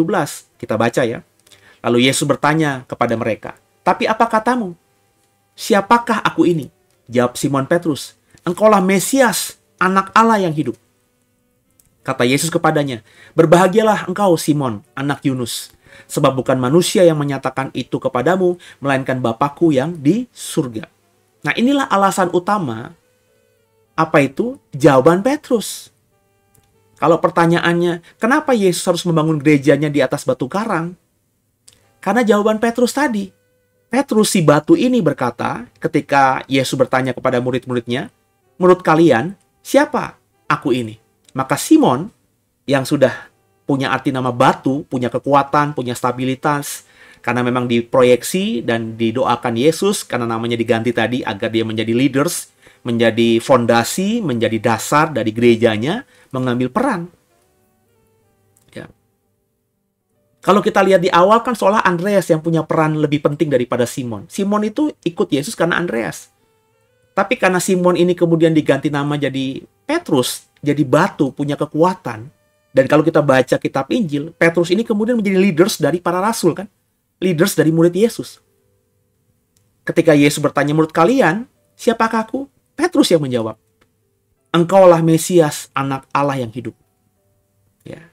Kita baca ya. Lalu Yesus bertanya kepada mereka, tapi apa katamu? Siapakah aku ini? Jawab Simon Petrus, engkaulah Mesias, anak Allah yang hidup. Kata Yesus kepadanya, berbahagialah engkau Simon, anak Yunus. Sebab bukan manusia yang menyatakan itu kepadamu, melainkan Bapakku yang di surga. Nah inilah alasan utama. Apa itu? Jawaban Petrus. Kalau pertanyaannya, kenapa Yesus harus membangun gerejanya di atas batu karang? Karena jawaban Petrus tadi. Petrus si batu ini berkata, ketika Yesus bertanya kepada murid-muridnya, menurut kalian, siapa aku ini? Maka Simon, yang sudah punya arti nama batu, punya kekuatan, punya stabilitas, karena memang diproyeksi dan didoakan Yesus, karena namanya diganti tadi agar dia menjadi leaders, menjadi fondasi, menjadi dasar dari gerejanya, mengambil peran. Ya. Kalau kita lihat di awal kan seolah Andreas yang punya peran lebih penting daripada Simon. Simon itu ikut Yesus karena Andreas. Tapi karena Simon ini kemudian diganti nama jadi Petrus, jadi batu, punya kekuatan, Dan kalau kita baca kitab Injil, Petrus ini kemudian menjadi leaders dari para rasul kan? Leaders dari murid Yesus. Ketika Yesus bertanya, menurut kalian, siapakah aku? Petrus yang menjawab, engkaulah Mesias, anak Allah yang hidup. Ya.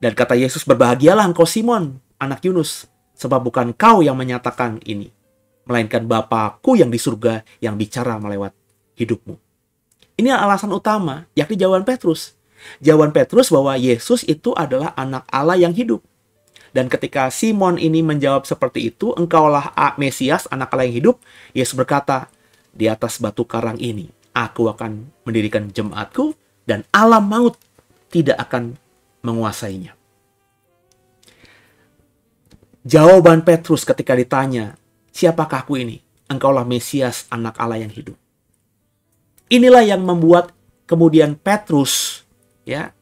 Dan kata Yesus, berbahagialah engkau Simon, anak Yunus, sebab bukan kau yang menyatakan ini, melainkan Bapa-Ku yang di surga yang bicara melewat hidupmu. Ini alasan utama, yakni jawaban Petrus. Jawaban Petrus bahwa Yesus itu adalah anak Allah yang hidup. Dan ketika Simon ini menjawab seperti itu, engkaulah Mesias, anak Allah yang hidup, Yesus berkata, di atas batu karang ini, aku akan mendirikan jemaatku, dan alam maut tidak akan menguasainya. Jawaban Petrus ketika ditanya, siapakah aku ini? Engkaulah Mesias, anak Allah yang hidup. Inilah yang membuat kemudian Petrus ya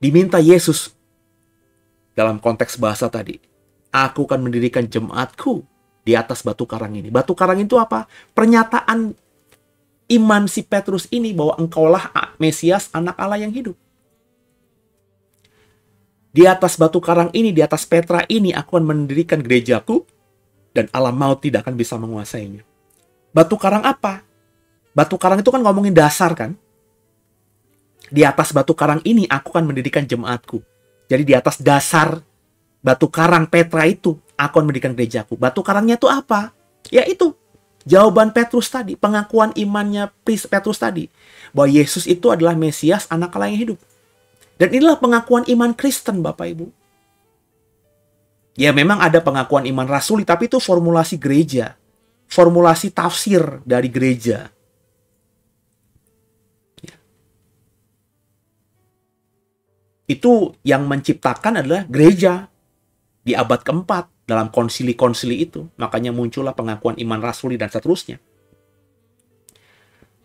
diminta Yesus dalam konteks bahasa tadi, aku akan mendirikan jemaatku di atas batu karang ini. Batu karang itu apa? Pernyataan iman si Petrus ini bahwa engkaulah Mesias, anak Allah yang hidup. Di atas batu karang ini, di atas Petra ini, aku akan mendirikan gerejaku dan alam maut tidak akan bisa menguasainya. Batu karang apa? Batu karang itu kan ngomongin dasar kan? Di atas batu karang ini, aku akan mendirikan jemaatku. Jadi di atas dasar batu karang Petra itu, aku akan mendirikan gerejaku. Batu karangnya itu apa? Ya itu, jawaban Petrus tadi, pengakuan imannya Petrus tadi. Bahwa Yesus itu adalah Mesias, anak Allah yang hidup. Dan inilah pengakuan iman Kristen, Bapak Ibu. Ya memang ada pengakuan iman rasuli, tapi itu formulasi gereja. Formulasi tafsir dari gereja. Itu yang menciptakan adalah gereja di abad keempat dalam konsili-konsili itu. Makanya muncullah pengakuan iman rasuli dan seterusnya.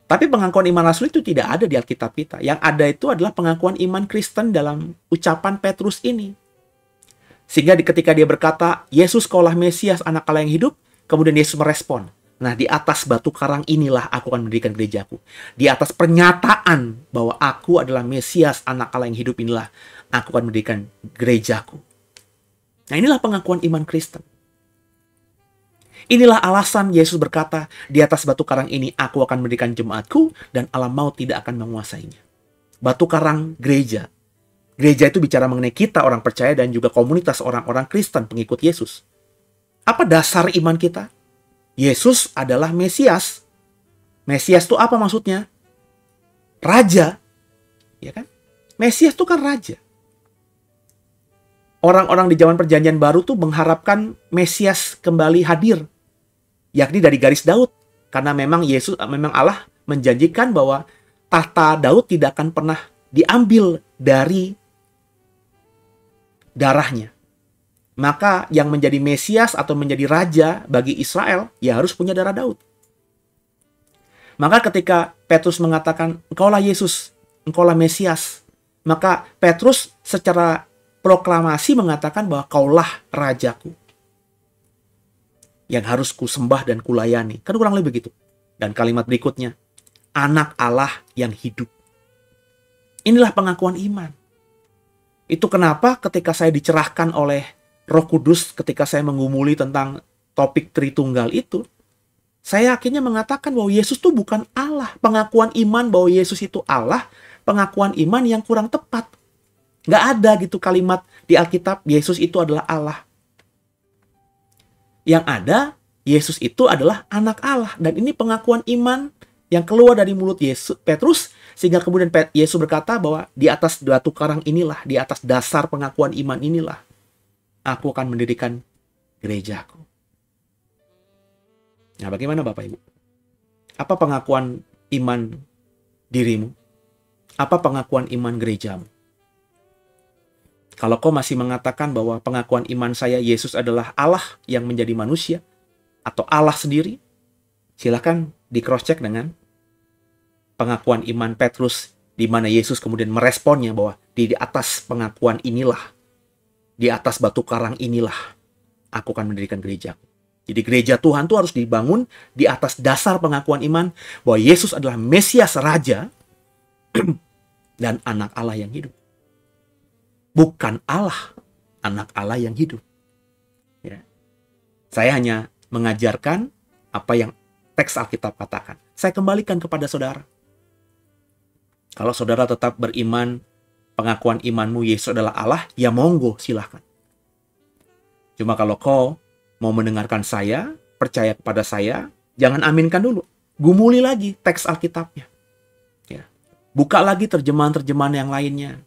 Tapi pengakuan iman rasuli itu tidak ada di Alkitab kita. Yang ada itu adalah pengakuan iman Kristen dalam ucapan Petrus ini. Sehingga ketika dia berkata, Yesus kaulah Mesias, anak Allah yang hidup, kemudian Yesus merespon, nah di atas batu karang inilah aku akan mendirikan gerejaku. Di atas pernyataan bahwa aku adalah Mesias, anak Allah yang hidup inilah aku akan mendirikan gerejaku. Nah inilah pengakuan iman Kristen. Inilah alasan Yesus berkata, di atas batu karang ini aku akan mendirikan jemaatku dan alam maut tidak akan menguasainya. Batu karang gereja. Gereja itu bicara mengenai kita orang percaya dan juga komunitas orang-orang Kristen pengikut Yesus. Apa dasar iman kita? Yesus adalah Mesias. Mesias itu apa maksudnya? Raja. Ya kan? Mesias itu kan raja. Orang-orang di zaman perjanjian baru tuh mengharapkan Mesias kembali hadir. Yakni dari garis Daud. Karena memang memang Allah menjanjikan bahwa tahta Daud tidak akan pernah diambil dari darahnya. Maka yang menjadi Mesias atau menjadi raja bagi Israel, ya harus punya darah Daud. Maka ketika Petrus mengatakan, engkaulah Yesus, engkaulah Mesias, maka Petrus secara proklamasi mengatakan bahwa kaulah rajaku. Yang harus kusembah dan kulayani. Kan kurang lebih begitu. Dan kalimat berikutnya, anak Allah yang hidup. Inilah pengakuan iman. Itu kenapa ketika saya dicerahkan oleh Roh Kudus ketika saya menggumuli tentang topik Tritunggal itu, saya akhirnya mengatakan bahwa Yesus itu bukan Allah. Pengakuan iman bahwa Yesus itu Allah, pengakuan iman yang kurang tepat. Nggak ada gitu kalimat di Alkitab, Yesus itu adalah Allah. Yang ada, Yesus itu adalah anak Allah. Dan ini pengakuan iman yang keluar dari mulut Petrus, sehingga kemudian Yesus berkata bahwa di atas batu karang inilah, di atas dasar pengakuan iman inilah, aku akan mendirikan gerejaku. Nah, bagaimana Bapak Ibu? Apa pengakuan iman dirimu? Apa pengakuan iman gerejamu? Kalau kau masih mengatakan bahwa pengakuan iman saya Yesus adalah Allah yang menjadi manusia, atau Allah sendiri, silakan di cross check dengan pengakuan iman Petrus, di mana Yesus kemudian meresponnya bahwa di atas pengakuan inilah, di atas batu karang inilah, aku akan mendirikan gerejaku. Jadi gereja Tuhan itu harus dibangun di atas dasar pengakuan iman bahwa Yesus adalah Mesias Raja dan anak Allah yang hidup. Bukan Allah, anak Allah yang hidup. Ya. Saya hanya mengajarkan apa yang teks Alkitab katakan. Saya kembalikan kepada saudara. Kalau saudara tetap beriman, pengakuan imanmu Yesus adalah Allah, ya monggo, silahkan. Cuma kalau kau mau mendengarkan saya, percaya kepada saya, jangan aminkan dulu. Gumuli lagi teks Alkitabnya. Ya. Buka lagi terjemahan-terjemahan yang lainnya.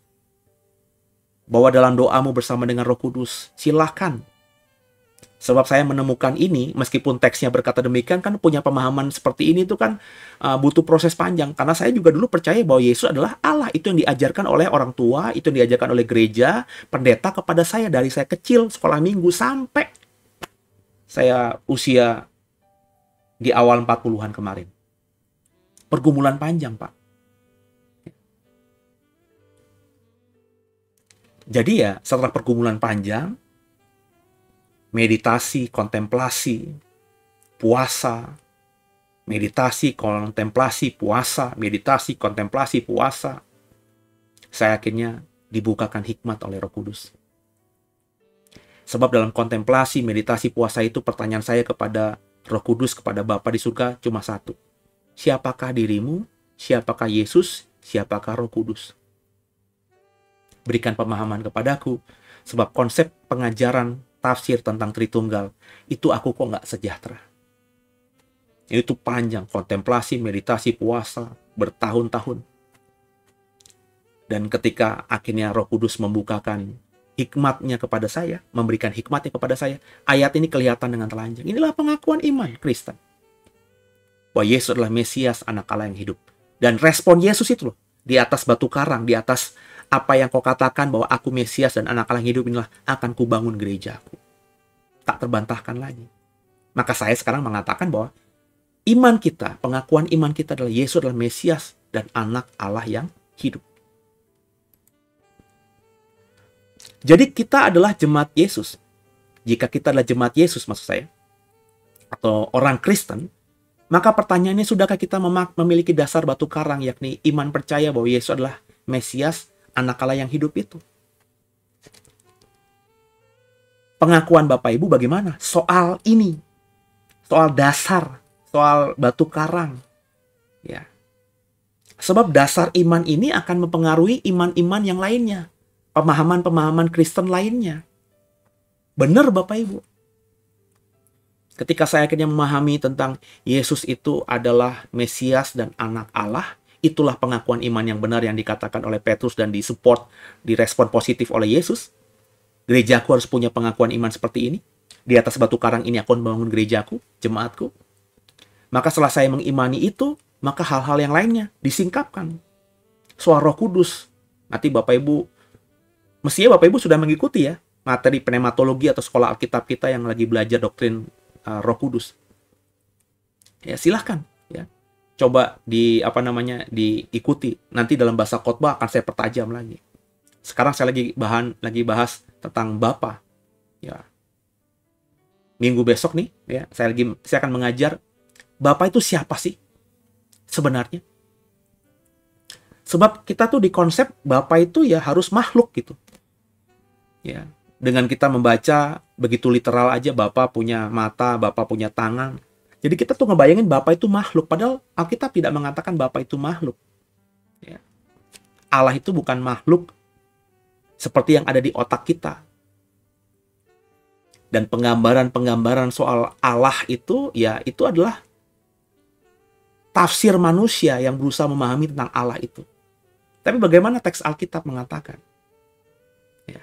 Bawa dalam doamu bersama dengan Roh Kudus. Silahkan. Sebab saya menemukan ini, meskipun teksnya berkata demikian, kan punya pemahaman seperti ini itu kan butuh proses panjang. Karena saya juga dulu percaya bahwa Yesus adalah Allah. Itu yang diajarkan oleh orang tua, itu yang diajarkan oleh gereja, pendeta kepada saya dari saya kecil, sekolah minggu, sampai saya usia di awal 40-an kemarin. Pergumulan panjang, Pak. Jadi ya, setelah pergumulan panjang, meditasi, kontemplasi, puasa, meditasi, kontemplasi, puasa, meditasi, kontemplasi, puasa, saya akhirnya dibukakan hikmat oleh Roh Kudus. Sebab dalam kontemplasi, meditasi, puasa itu pertanyaan saya kepada Roh Kudus, kepada Bapa di surga cuma satu. Siapakah dirimu? Siapakah Yesus? Siapakah Roh Kudus? Berikan pemahaman kepadaku, sebab konsep pengajaran tafsir tentang Tritunggal itu aku kok nggak sejahtera. Itu panjang, kontemplasi, meditasi, puasa, bertahun-tahun. Dan ketika akhirnya Roh Kudus membukakan hikmatnya kepada saya, memberikan hikmatnya kepada saya, ayat ini kelihatan dengan telanjang. Inilah pengakuan iman Kristen. Bahwa Yesus adalah Mesias, anak Allah yang hidup. Dan respon Yesus itu loh, di atas batu karang, di atas apa yang kau katakan bahwa aku Mesias dan anak Allah yang hidup, inilah akan kubangun gerejaku. Tak terbantahkan lagi. Maka saya sekarang mengatakan bahwa iman kita, pengakuan iman kita adalah Yesus adalah Mesias dan anak Allah yang hidup. Jadi kita adalah jemaat Yesus. Jika kita adalah jemaat Yesus maksud saya, atau orang Kristen, maka pertanyaannya, sudahkah kita memiliki dasar batu karang, yakni iman percaya bahwa Yesus adalah Mesias, anak Allah yang hidup itu? Pengakuan Bapak Ibu bagaimana? Soal ini. Soal dasar. Soal batu karang. Ya. Sebab dasar iman ini akan mempengaruhi iman-iman yang lainnya. Pemahaman-pemahaman Kristen lainnya. Benar Bapak Ibu. Ketika saya akhirnya memahami tentang Yesus itu adalah Mesias dan anak Allah, itulah pengakuan iman yang benar yang dikatakan oleh Petrus dan disupport, direspon positif oleh Yesus. Gerejaku harus punya pengakuan iman seperti ini. Di atas batu karang ini aku membangun gerejaku, jemaatku. Maka setelah saya mengimani itu, maka hal-hal yang lainnya disingkapkan. Soal Roh Kudus. Nanti Bapak Ibu, mestinya Bapak Ibu sudah mengikuti ya materi pneumatologi atau sekolah Alkitab kita yang lagi belajar doktrin Roh Kudus. Ya silahkan ya. Coba diikuti. Nanti dalam bahasa khotbah akan saya pertajam lagi. Sekarang saya lagi bahas tentang Bapa. Ya. Minggu besok nih, ya, saya akan mengajar Bapa itu siapa sih sebenarnya? Sebab kita tuh di konsep Bapa itu ya harus makhluk gitu. Ya, dengan kita membaca begitu literal aja, Bapa punya mata, Bapa punya tangan. Jadi kita tuh ngebayangin Bapa itu makhluk, padahal Alkitab tidak mengatakan Bapa itu makhluk. Ya. Allah itu bukan makhluk seperti yang ada di otak kita. Dan penggambaran-penggambaran soal Allah itu, ya itu adalah tafsir manusia yang berusaha memahami tentang Allah itu. Tapi bagaimana teks Alkitab mengatakan? Ya.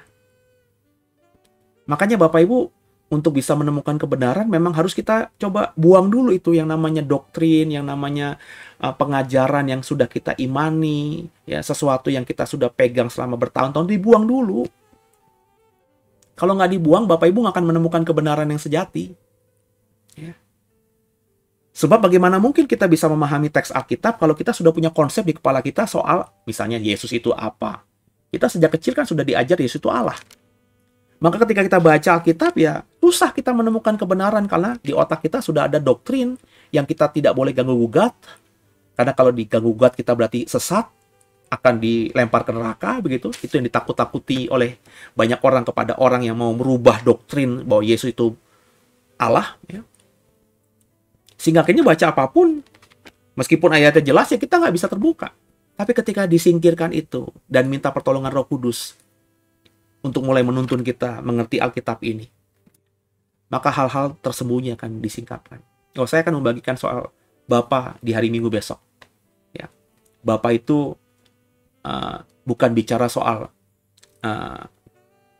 Makanya Bapak Ibu, untuk bisa menemukan kebenaran, memang harus kita coba buang dulu itu yang namanya doktrin, yang namanya pengajaran yang sudah kita imani, ya sesuatu yang kita sudah pegang selama bertahun-tahun, dibuang dulu. Kalau nggak dibuang, Bapak Ibu nggak akan menemukan kebenaran yang sejati. Ya. Sebab bagaimana mungkin kita bisa memahami teks Alkitab kalau kita sudah punya konsep di kepala kita soal misalnya Yesus itu apa. Kita sejak kecil kan sudah diajar Yesus itu Allah. Maka ketika kita baca Alkitab ya susah kita menemukan kebenaran karena di otak kita sudah ada doktrin yang kita tidak boleh ganggu gugat. Karena kalau diganggu gugat kita berarti sesat. akan dilempar ke neraka begitu. Itu yang ditakut-takuti oleh banyak orang kepada orang yang mau merubah doktrin bahwa Yesus itu Allah, ya. Sehingga akhirnya baca apapun, meskipun ayatnya jelas ya kita nggak bisa terbuka. Tapi ketika disingkirkan itu dan minta pertolongan Roh Kudus untuk mulai menuntun kita mengerti Alkitab ini, maka hal-hal tersembunyi akan disingkapkan. Oh, saya akan membagikan soal Bapa di hari Minggu besok. Ya, Bapa itu bukan bicara soal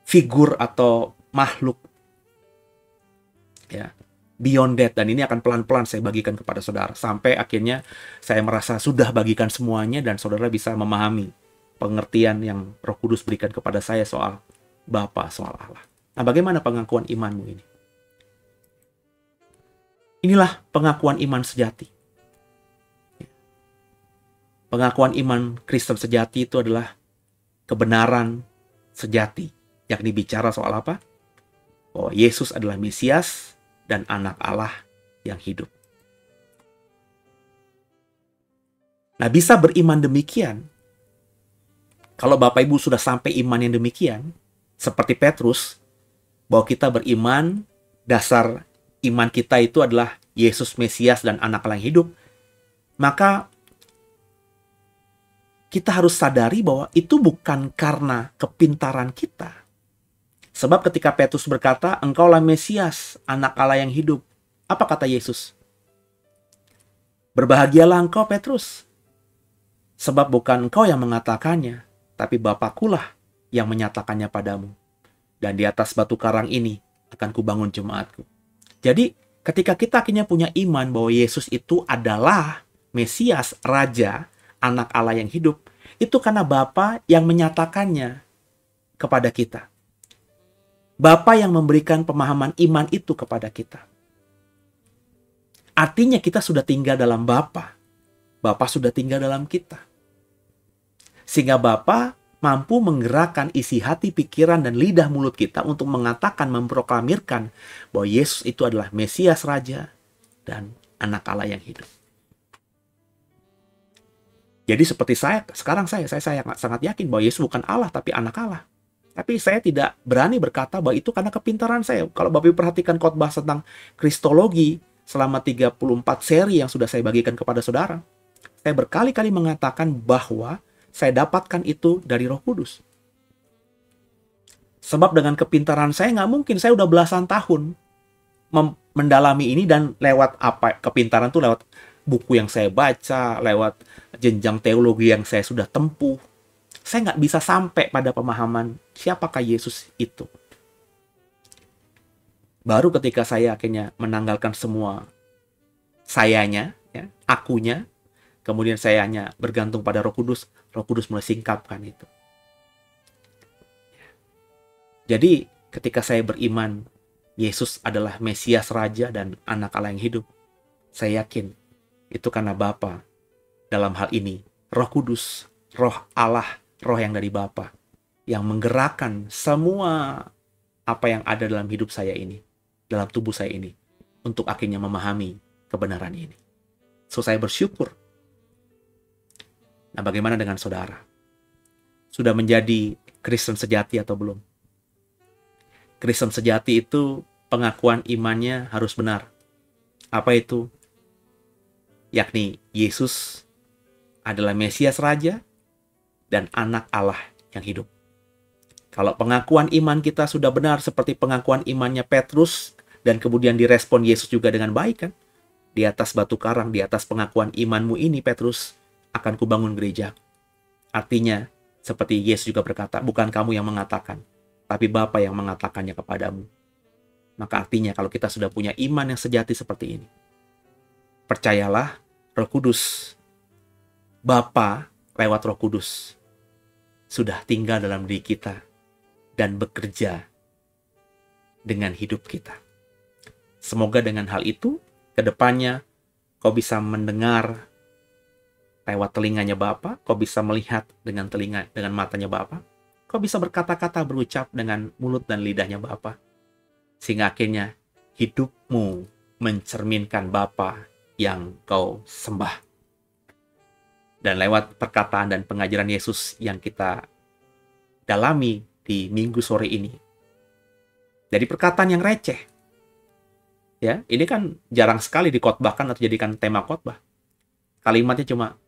figur atau makhluk. Ya, beyond that, dan ini akan pelan-pelan saya bagikan kepada saudara sampai akhirnya saya merasa sudah bagikan semuanya dan saudara bisa memahami pengertian yang Roh Kudus berikan kepada saya soal Bapa, soal Allah. Nah, bagaimana pengakuan imanmu ini? Inilah pengakuan iman sejati. Pengakuan iman Kristen sejati itu adalah kebenaran sejati, yakni bicara soal apa? Bahwa Yesus adalah Mesias dan anak Allah yang hidup. Nah, bisa beriman demikian, kalau Bapak Ibu sudah sampai iman yang demikian, seperti Petrus, bahwa kita beriman, dasar iman kita itu adalah Yesus Mesias dan anak Allah yang hidup, maka kita harus sadari bahwa itu bukan karena kepintaran kita. Sebab ketika Petrus berkata, engkaulah Mesias, anak Allah yang hidup. Apa kata Yesus? Berbahagialah engkau Petrus. Sebab bukan engkau yang mengatakannya, tapi Bapakulah yang menyatakannya padamu. Dan di atas batu karang ini akan kubangun jemaatku. Jadi ketika kita akhirnya punya iman bahwa Yesus itu adalah Mesias, Raja, anak Allah yang hidup, itu karena Bapa yang menyatakannya kepada kita. Bapa yang memberikan pemahaman iman itu kepada kita. Artinya kita sudah tinggal dalam Bapa. Bapa sudah tinggal dalam kita. Sehingga Bapa mampu menggerakkan isi hati, pikiran, dan lidah mulut kita untuk mengatakan, memproklamirkan bahwa Yesus itu adalah Mesias, Raja, dan anak Allah yang hidup. Jadi seperti sekarang saya sangat yakin bahwa Yesus bukan Allah, tapi anak Allah. Tapi saya tidak berani berkata bahwa itu karena kepintaran saya. Kalau Bapak Ibu perhatikan khotbah tentang Kristologi selama 34 seri yang sudah saya bagikan kepada saudara, saya berkali-kali mengatakan bahwa saya dapatkan itu dari Roh Kudus. Sebab dengan kepintaran saya nggak mungkin. Saya udah belasan tahun mendalami ini, dan lewat apa kepintaran itu lewat buku yang saya baca, lewat jenjang teologi yang saya sudah tempuh. Saya nggak bisa sampai pada pemahaman siapakah Yesus itu. Baru ketika saya akhirnya menanggalkan semua sayanya, ya, akunya, kemudian saya hanya bergantung pada Roh Kudus mulai singkapkan itu. Jadi ketika saya beriman Yesus adalah Mesias, Raja, dan anak Allah yang hidup, saya yakin itu karena Bapa, dalam hal ini Roh Kudus, Roh Allah, Roh yang dari Bapa, yang menggerakkan semua apa yang ada dalam hidup saya ini, dalam tubuh saya ini, untuk akhirnya memahami kebenaran ini. So, saya bersyukur. Nah, bagaimana dengan saudara? Sudah menjadi Kristen sejati atau belum? Kristen sejati itu pengakuan imannya harus benar. Apa itu? Yakni Yesus adalah Mesias, Raja, dan anak Allah yang hidup. Kalau pengakuan iman kita sudah benar seperti pengakuan imannya Petrus, dan kemudian direspon Yesus juga dengan baik, kan? Di atas batu karang, di atas pengakuan imanmu ini Petrus, akan kubangun gereja. Artinya, seperti Yesus juga berkata, bukan kamu yang mengatakan, tapi Bapa yang mengatakannya kepadamu. Maka artinya kalau kita sudah punya iman yang sejati seperti ini, percayalah, Roh Kudus, Bapa lewat Roh Kudus, sudah tinggal dalam diri kita dan bekerja dengan hidup kita. Semoga dengan hal itu, ke depannya kau bisa mendengar lewat telinganya Bapa, kau bisa melihat dengan matanya Bapa, kau bisa berkata-kata, berucap dengan mulut dan lidahnya Bapa, sehingga akhirnya hidupmu mencerminkan Bapa yang kau sembah. Dan lewat perkataan dan pengajaran Yesus yang kita dalami di minggu sore ini. Jadi perkataan yang receh. Ya, ini kan jarang sekali dikotbahkan atau jadikan tema khotbah. Kalimatnya cuma,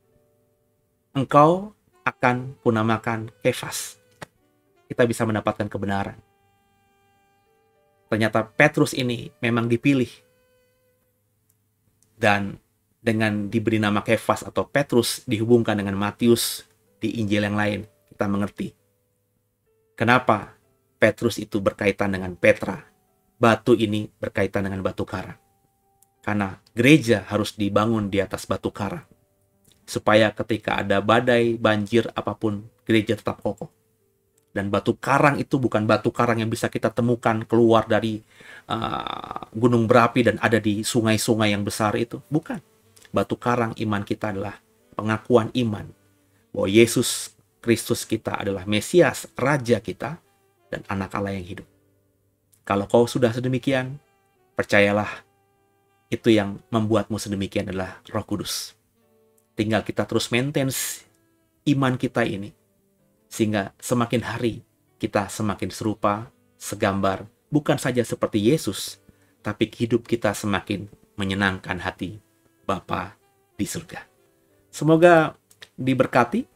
engkau akan kunamakan Kefas. Kita bisa mendapatkan kebenaran. Ternyata Petrus ini memang dipilih. Dan dengan diberi nama Kefas atau Petrus dihubungkan dengan Matius di Injil yang lain, kita mengerti kenapa Petrus itu berkaitan dengan Petra. Batu ini berkaitan dengan batu karang. Karena gereja harus dibangun di atas batu karang. Supaya ketika ada badai, banjir, apapun, gereja tetap kokoh. Dan batu karang itu bukan batu karang yang bisa kita temukan keluar dari gunung berapi dan ada di sungai-sungai yang besar itu. Bukan. Batu karang iman kita adalah pengakuan iman bahwa Yesus Kristus kita adalah Mesias, Raja kita, dan anak Allah yang hidup. Kalau kau sudah sedemikian, percayalah, itu yang membuatmu sedemikian adalah Roh Kudus. Tinggal kita terus maintenance iman kita ini, sehingga semakin hari kita semakin serupa, segambar, bukan saja seperti Yesus, tapi hidup kita semakin menyenangkan hati Bapa di surga. Semoga diberkati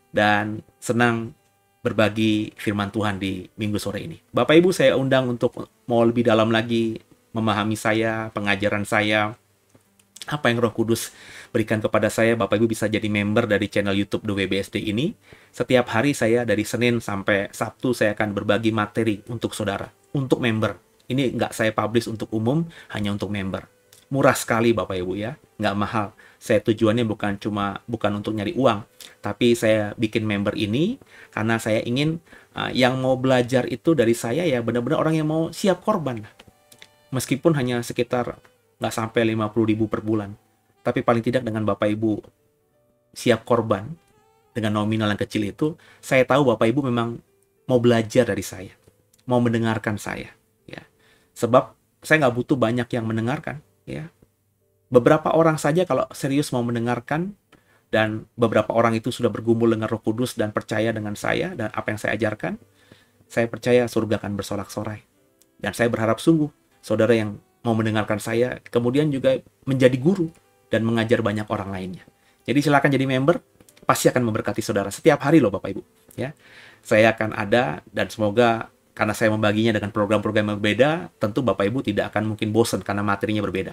dan senang berbagi firman Tuhan di minggu sore ini. Bapak Ibu, saya undang untuk mau lebih dalam lagi memahami saya, pengajaran saya, apa yang Roh Kudus berikan kepada saya. Bapak Ibu bisa jadi member dari channel YouTube The WBSD ini. Setiap hari saya dari Senin sampai Sabtu saya akan berbagi materi untuk saudara, untuk member. Ini nggak saya publish untuk umum, hanya untuk member. Murah sekali Bapak Ibu ya, nggak mahal. Saya tujuannya bukan untuk nyari uang, tapi saya bikin member ini karena saya ingin yang mau belajar itu dari saya ya benar-benar orang yang mau siap korban. Meskipun hanya sekitar nggak sampai 50.000 per bulan, tapi paling tidak dengan Bapak Ibu siap korban dengan nominal yang kecil itu, saya tahu Bapak Ibu memang mau belajar dari saya, mau mendengarkan saya. Ya, sebab saya nggak butuh banyak yang mendengarkan. Ya, beberapa orang saja kalau serius mau mendengarkan, dan beberapa orang itu sudah bergumul dengan Roh Kudus dan percaya dengan saya dan apa yang saya ajarkan, saya percaya surga akan bersorak-sorai. Dan saya berharap sungguh saudara yang mau mendengarkan saya kemudian juga menjadi guru dan mengajar banyak orang lainnya. Jadi silakan jadi member, pasti akan memberkati saudara setiap hari loh Bapak Ibu. Ya, saya akan ada dan semoga karena saya membaginya dengan program-program yang berbeda, tentu Bapak Ibu tidak akan mungkin bosan karena materinya berbeda.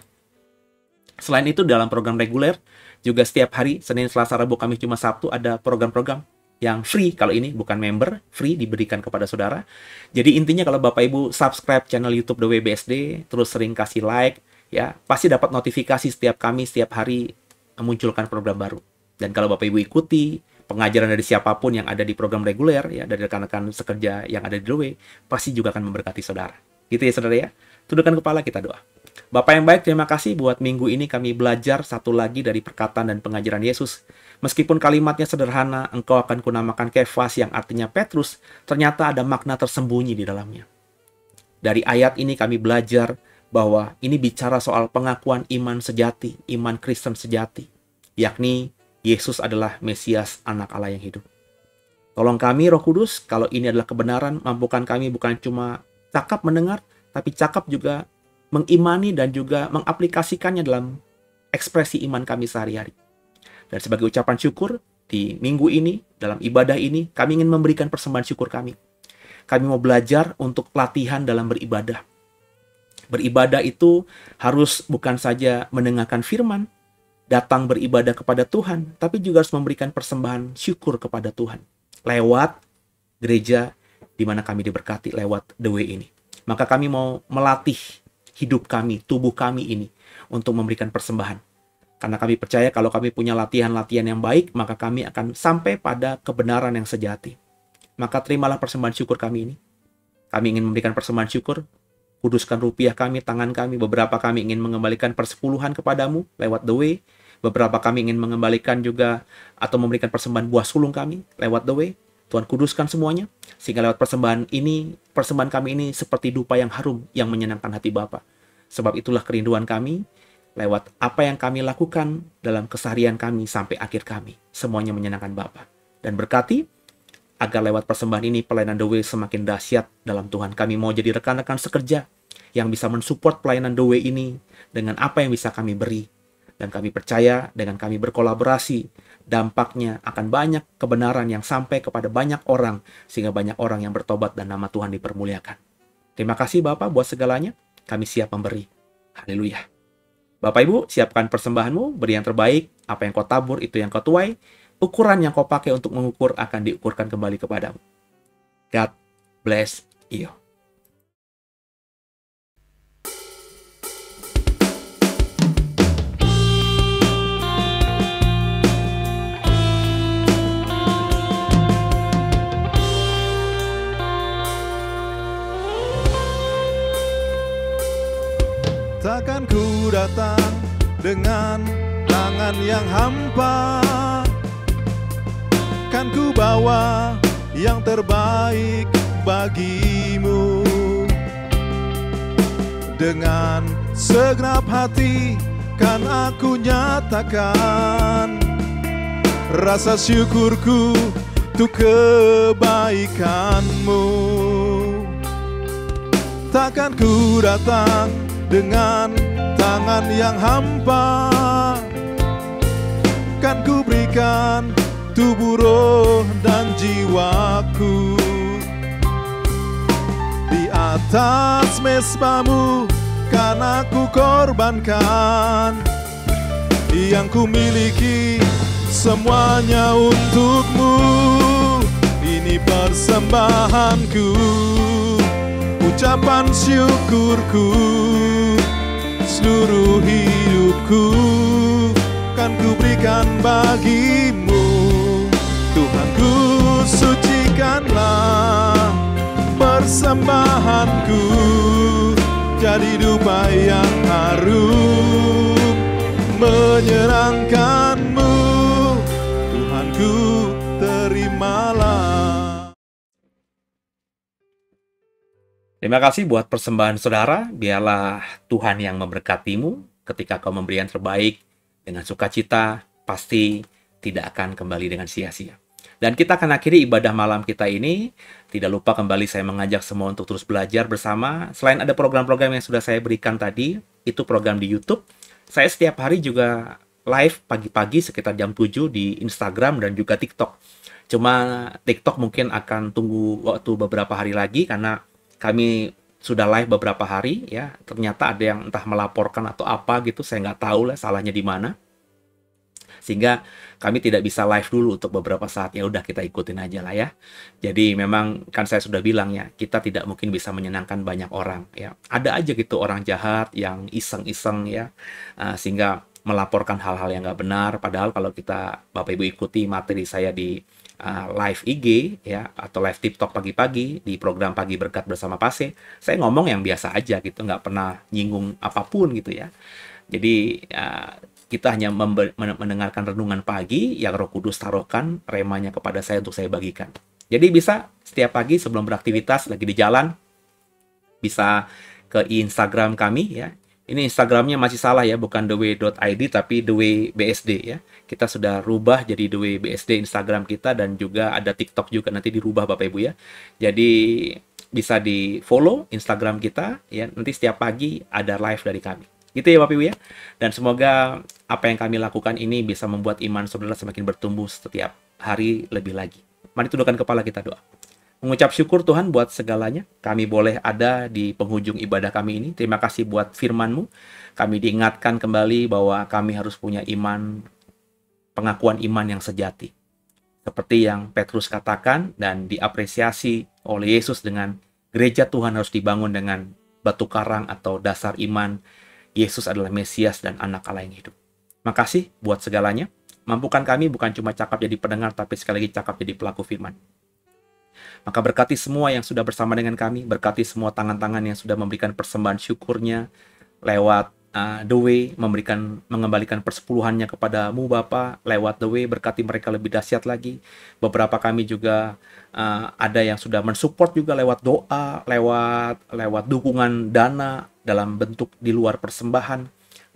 Selain itu, dalam program reguler, juga setiap hari, Senin, Selasa, Rabu, Kamis, Jumat, Sabtu, ada program-program yang free. Kalau ini bukan member, free diberikan kepada saudara. Jadi intinya kalau Bapak Ibu subscribe channel YouTube The WBSD, terus sering kasih like, ya pasti dapat notifikasi setiap hari memunculkan program baru. Dan kalau Bapak Ibu ikuti pengajaran dari siapapun yang ada di program reguler, ya dari rekan-rekan sekerja yang ada di The Way, pasti juga akan memberkati saudara. Gitu ya saudara ya. Tundukkan kepala, kita doa. Bapak yang baik, terima kasih buat minggu ini kami belajar satu lagi dari perkataan dan pengajaran Yesus. Meskipun kalimatnya sederhana, engkau akan kunamakan Kefas yang artinya Petrus, ternyata ada makna tersembunyi di dalamnya. Dari ayat ini kami belajar bahwa ini bicara soal pengakuan iman sejati, iman Kristen sejati, yakni Yesus adalah Mesias, anak Allah yang hidup. Tolong kami Roh Kudus, kalau ini adalah kebenaran, mampukan kami bukan cuma cakap mendengar, tapi cakap juga mengimani dan juga mengaplikasikannya dalam ekspresi iman kami sehari-hari. Dan sebagai ucapan syukur, di minggu ini, dalam ibadah ini, kami ingin memberikan persembahan syukur kami. Kami mau belajar untuk latihan dalam beribadah. Beribadah itu harus bukan saja mendengarkan firman, datang beribadah kepada Tuhan, tapi juga harus memberikan persembahan syukur kepada Tuhan. Lewat gereja di mana kami diberkati, lewat The Way ini. Maka kami mau melatih hidup kami, tubuh kami ini untuk memberikan persembahan. Karena kami percaya kalau kami punya latihan-latihan yang baik, maka kami akan sampai pada kebenaran yang sejati. Maka terimalah persembahan syukur kami ini. Kami ingin memberikan persembahan syukur, kuduskan rupiah kami, tangan kami. Beberapa kami ingin mengembalikan persepuluhan kepadamu lewat The Way. Beberapa kami ingin mengembalikan juga atau memberikan persembahan buah sulung kami lewat The Way. Tuhan kuduskan semuanya, sehingga lewat persembahan kami ini seperti dupa yang harum yang menyenangkan hati Bapa. Sebab itulah kerinduan kami, lewat apa yang kami lakukan dalam keseharian kami sampai akhir kami. Semuanya menyenangkan Bapa. Dan berkati, agar lewat persembahan ini pelayanan The Way semakin dahsyat dalam Tuhan. Kami mau jadi rekan-rekan sekerja yang bisa mensupport pelayanan The Way ini dengan apa yang bisa kami beri. Dan kami percaya dengan kami berkolaborasi, dampaknya akan banyak kebenaran yang sampai kepada banyak orang, sehingga banyak orang yang bertobat dan nama Tuhan dipermuliakan. Terima kasih Bapak buat segalanya, kami siap memberi. Haleluya. Bapak Ibu, siapkan persembahanmu, beri yang terbaik, apa yang kau tabur itu yang kau tuai, ukuran yang kau pakai untuk mengukur akan diukurkan kembali kepadamu. God bless you. Takkan ku datang dengan tangan yang hampa, kan ku bawa yang terbaik bagimu. Dengan segenap hati kan aku nyatakan rasa syukurku untuk kebaikanmu. Takkan ku datang dengan tangan yang hampa, kan ku berikan tubuh, roh, dan jiwaku. Di atas mesbamu kan aku korbankan yang ku miliki semuanya untukmu. Ini persembahanku, ucapan syukurku, seluruh hidupku kan ku berikan bagimu. Tuhanku, sucikanlah persembahanku, jadi dupa yang harum menyenangkanmu. Tuhanku, terimalah. Terima kasih buat persembahan saudara. Biarlah Tuhan yang memberkatimu ketika kau memberi yang terbaik dengan sukacita, pasti tidak akan kembali dengan sia-sia. Dan kita akan akhiri ibadah malam kita ini. Tidak lupa kembali saya mengajak semua untuk terus belajar bersama. Selain ada program-program yang sudah saya berikan tadi, itu program di YouTube. Saya setiap hari juga live pagi-pagi sekitar jam 7 di Instagram dan juga TikTok. Cuma TikTok mungkin akan tunggu waktu beberapa hari lagi karena kami sudah live beberapa hari ya. Ternyata ada yang entah melaporkan atau apa gitu, saya nggak tahu lah salahnya di mana. Sehingga kami tidak bisa live dulu untuk beberapa saat. Ya udah, kita ikutin aja lah ya. Jadi memang kan saya sudah bilang ya, kita tidak mungkin bisa menyenangkan banyak orang ya. Ada aja gitu orang jahat yang iseng-iseng ya, sehingga melaporkan hal-hal yang nggak benar. Padahal kalau kita Bapak Ibu ikuti materi saya di live IG ya, atau live TikTok pagi-pagi di program Pagi Berkat bersama Pase, saya ngomong yang biasa aja gitu, nggak pernah nyinggung apapun gitu ya. Jadi kita hanya mendengarkan renungan pagi yang Roh Kudus taruhkan remanya kepada saya untuk saya bagikan. Jadi bisa setiap pagi sebelum beraktivitas lagi di jalan, bisa ke Instagram kami ya. Ini Instagramnya masih salah ya, bukan theway.id tapi theway.bsd ya. Kita sudah rubah jadi theway.bsd Instagram kita, dan juga ada TikTok juga nanti dirubah Bapak Ibu ya. Jadi bisa di follow Instagram kita ya. Nanti setiap pagi ada live dari kami. Gitu ya Bapak Ibu ya. Dan semoga apa yang kami lakukan ini bisa membuat iman saudara semakin bertumbuh setiap hari lebih lagi. Mari tundukkan kepala kita doa. Mengucap syukur Tuhan buat segalanya. Kami boleh ada di penghujung ibadah kami ini. Terima kasih buat firman-Mu. Kami diingatkan kembali bahwa kami harus punya iman, pengakuan iman yang sejati. Seperti yang Petrus katakan dan diapresiasi oleh Yesus dengan gereja Tuhan harus dibangun dengan batu karang atau dasar iman. Yesus adalah Mesias dan anak Allah yang hidup. Makasih buat segalanya. Mampukan kami bukan cuma cakap jadi pendengar, tapi sekali lagi cakap jadi pelaku firman. Maka berkati semua yang sudah bersama dengan kami, berkati semua tangan-tangan yang sudah memberikan persembahan syukurnya lewat The Way, mengembalikan persepuluhannya kepadamu Bapa lewat The Way. Berkati mereka lebih dahsyat lagi. Beberapa kami juga ada yang sudah mensupport juga lewat doa, lewat dukungan dana dalam bentuk di luar persembahan.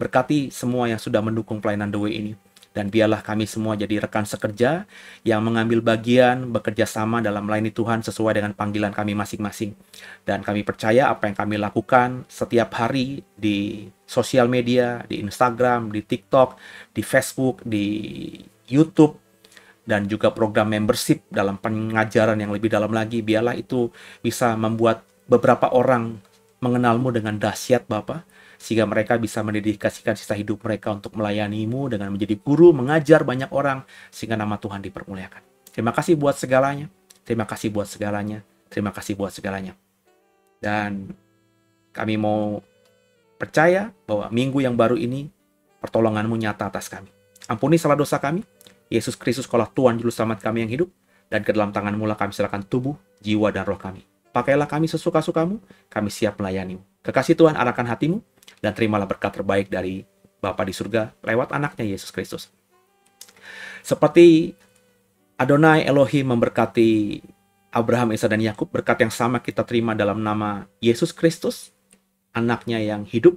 Berkati semua yang sudah mendukung pelayanan The Way ini. Dan biarlah kami semua jadi rekan sekerja yang mengambil bagian bekerja sama dalam melayani Tuhan sesuai dengan panggilan kami masing-masing. Dan kami percaya apa yang kami lakukan setiap hari di sosial media, di Instagram, di TikTok, di Facebook, di YouTube, dan juga program membership dalam pengajaran yang lebih dalam lagi, biarlah itu bisa membuat beberapa orang mengenalmu dengan dahsyat Bapa, sehingga mereka bisa mendedikasikan sisa hidup mereka untuk melayanimu dengan menjadi guru, mengajar banyak orang, sehingga nama Tuhan dipermuliakan. Terima kasih buat segalanya, terima kasih buat segalanya, terima kasih buat segalanya. Dan kami mau percaya bahwa minggu yang baru ini, pertolonganmu nyata atas kami. Ampuni salah dosa kami, Yesus Kristus kaulah Tuhan Juru Selamat kami yang hidup, dan ke dalam tangan-Mu lah kami serahkan tubuh, jiwa, dan roh kami. Pakailah kami sesuka-sukamu, kami siap melayanimu. Kekasih Tuhan arahkan hatimu, dan terimalah berkat terbaik dari Bapa di surga lewat anaknya Yesus Kristus. Seperti Adonai Elohim memberkati Abraham, Ishak, dan Yakub, berkat yang sama kita terima dalam nama Yesus Kristus, anaknya yang hidup.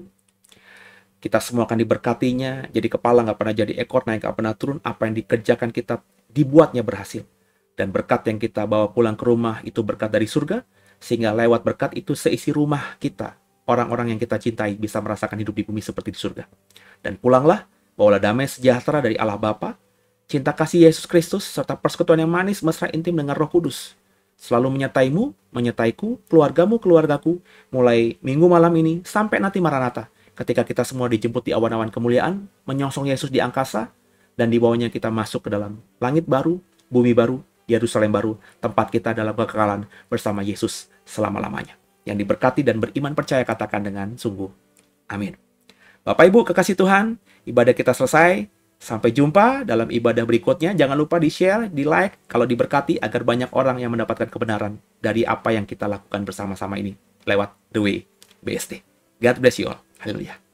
Kita semua akan diberkatinya, jadi kepala nggak pernah jadi ekor, naik nggak pernah turun. Apa yang dikerjakan kita dibuatnya berhasil. Dan berkat yang kita bawa pulang ke rumah itu berkat dari surga, sehingga lewat berkat itu seisi rumah kita, orang-orang yang kita cintai bisa merasakan hidup di bumi seperti di surga. Dan pulanglah, bawalah damai sejahtera dari Allah Bapa, cinta kasih Yesus Kristus, serta persekutuan yang manis, mesra, intim dengan Roh Kudus selalu menyertaimu, menyertaiku, keluargamu, keluargaku, mulai minggu malam ini sampai nanti Maranatha, ketika kita semua dijemput di awan-awan kemuliaan, menyongsong Yesus di angkasa, dan di bawahnya kita masuk ke dalam langit baru, bumi baru, Yerusalem baru, tempat kita dalam kekekalan bersama Yesus selama-lamanya. Yang diberkati dan beriman percaya katakan dengan sungguh. Amin. Bapak Ibu kekasih Tuhan, ibadah kita selesai. Sampai jumpa dalam ibadah berikutnya. Jangan lupa di-share, di-like kalau diberkati agar banyak orang yang mendapatkan kebenaran dari apa yang kita lakukan bersama-sama ini lewat The Way BST. God bless you all. Haleluya.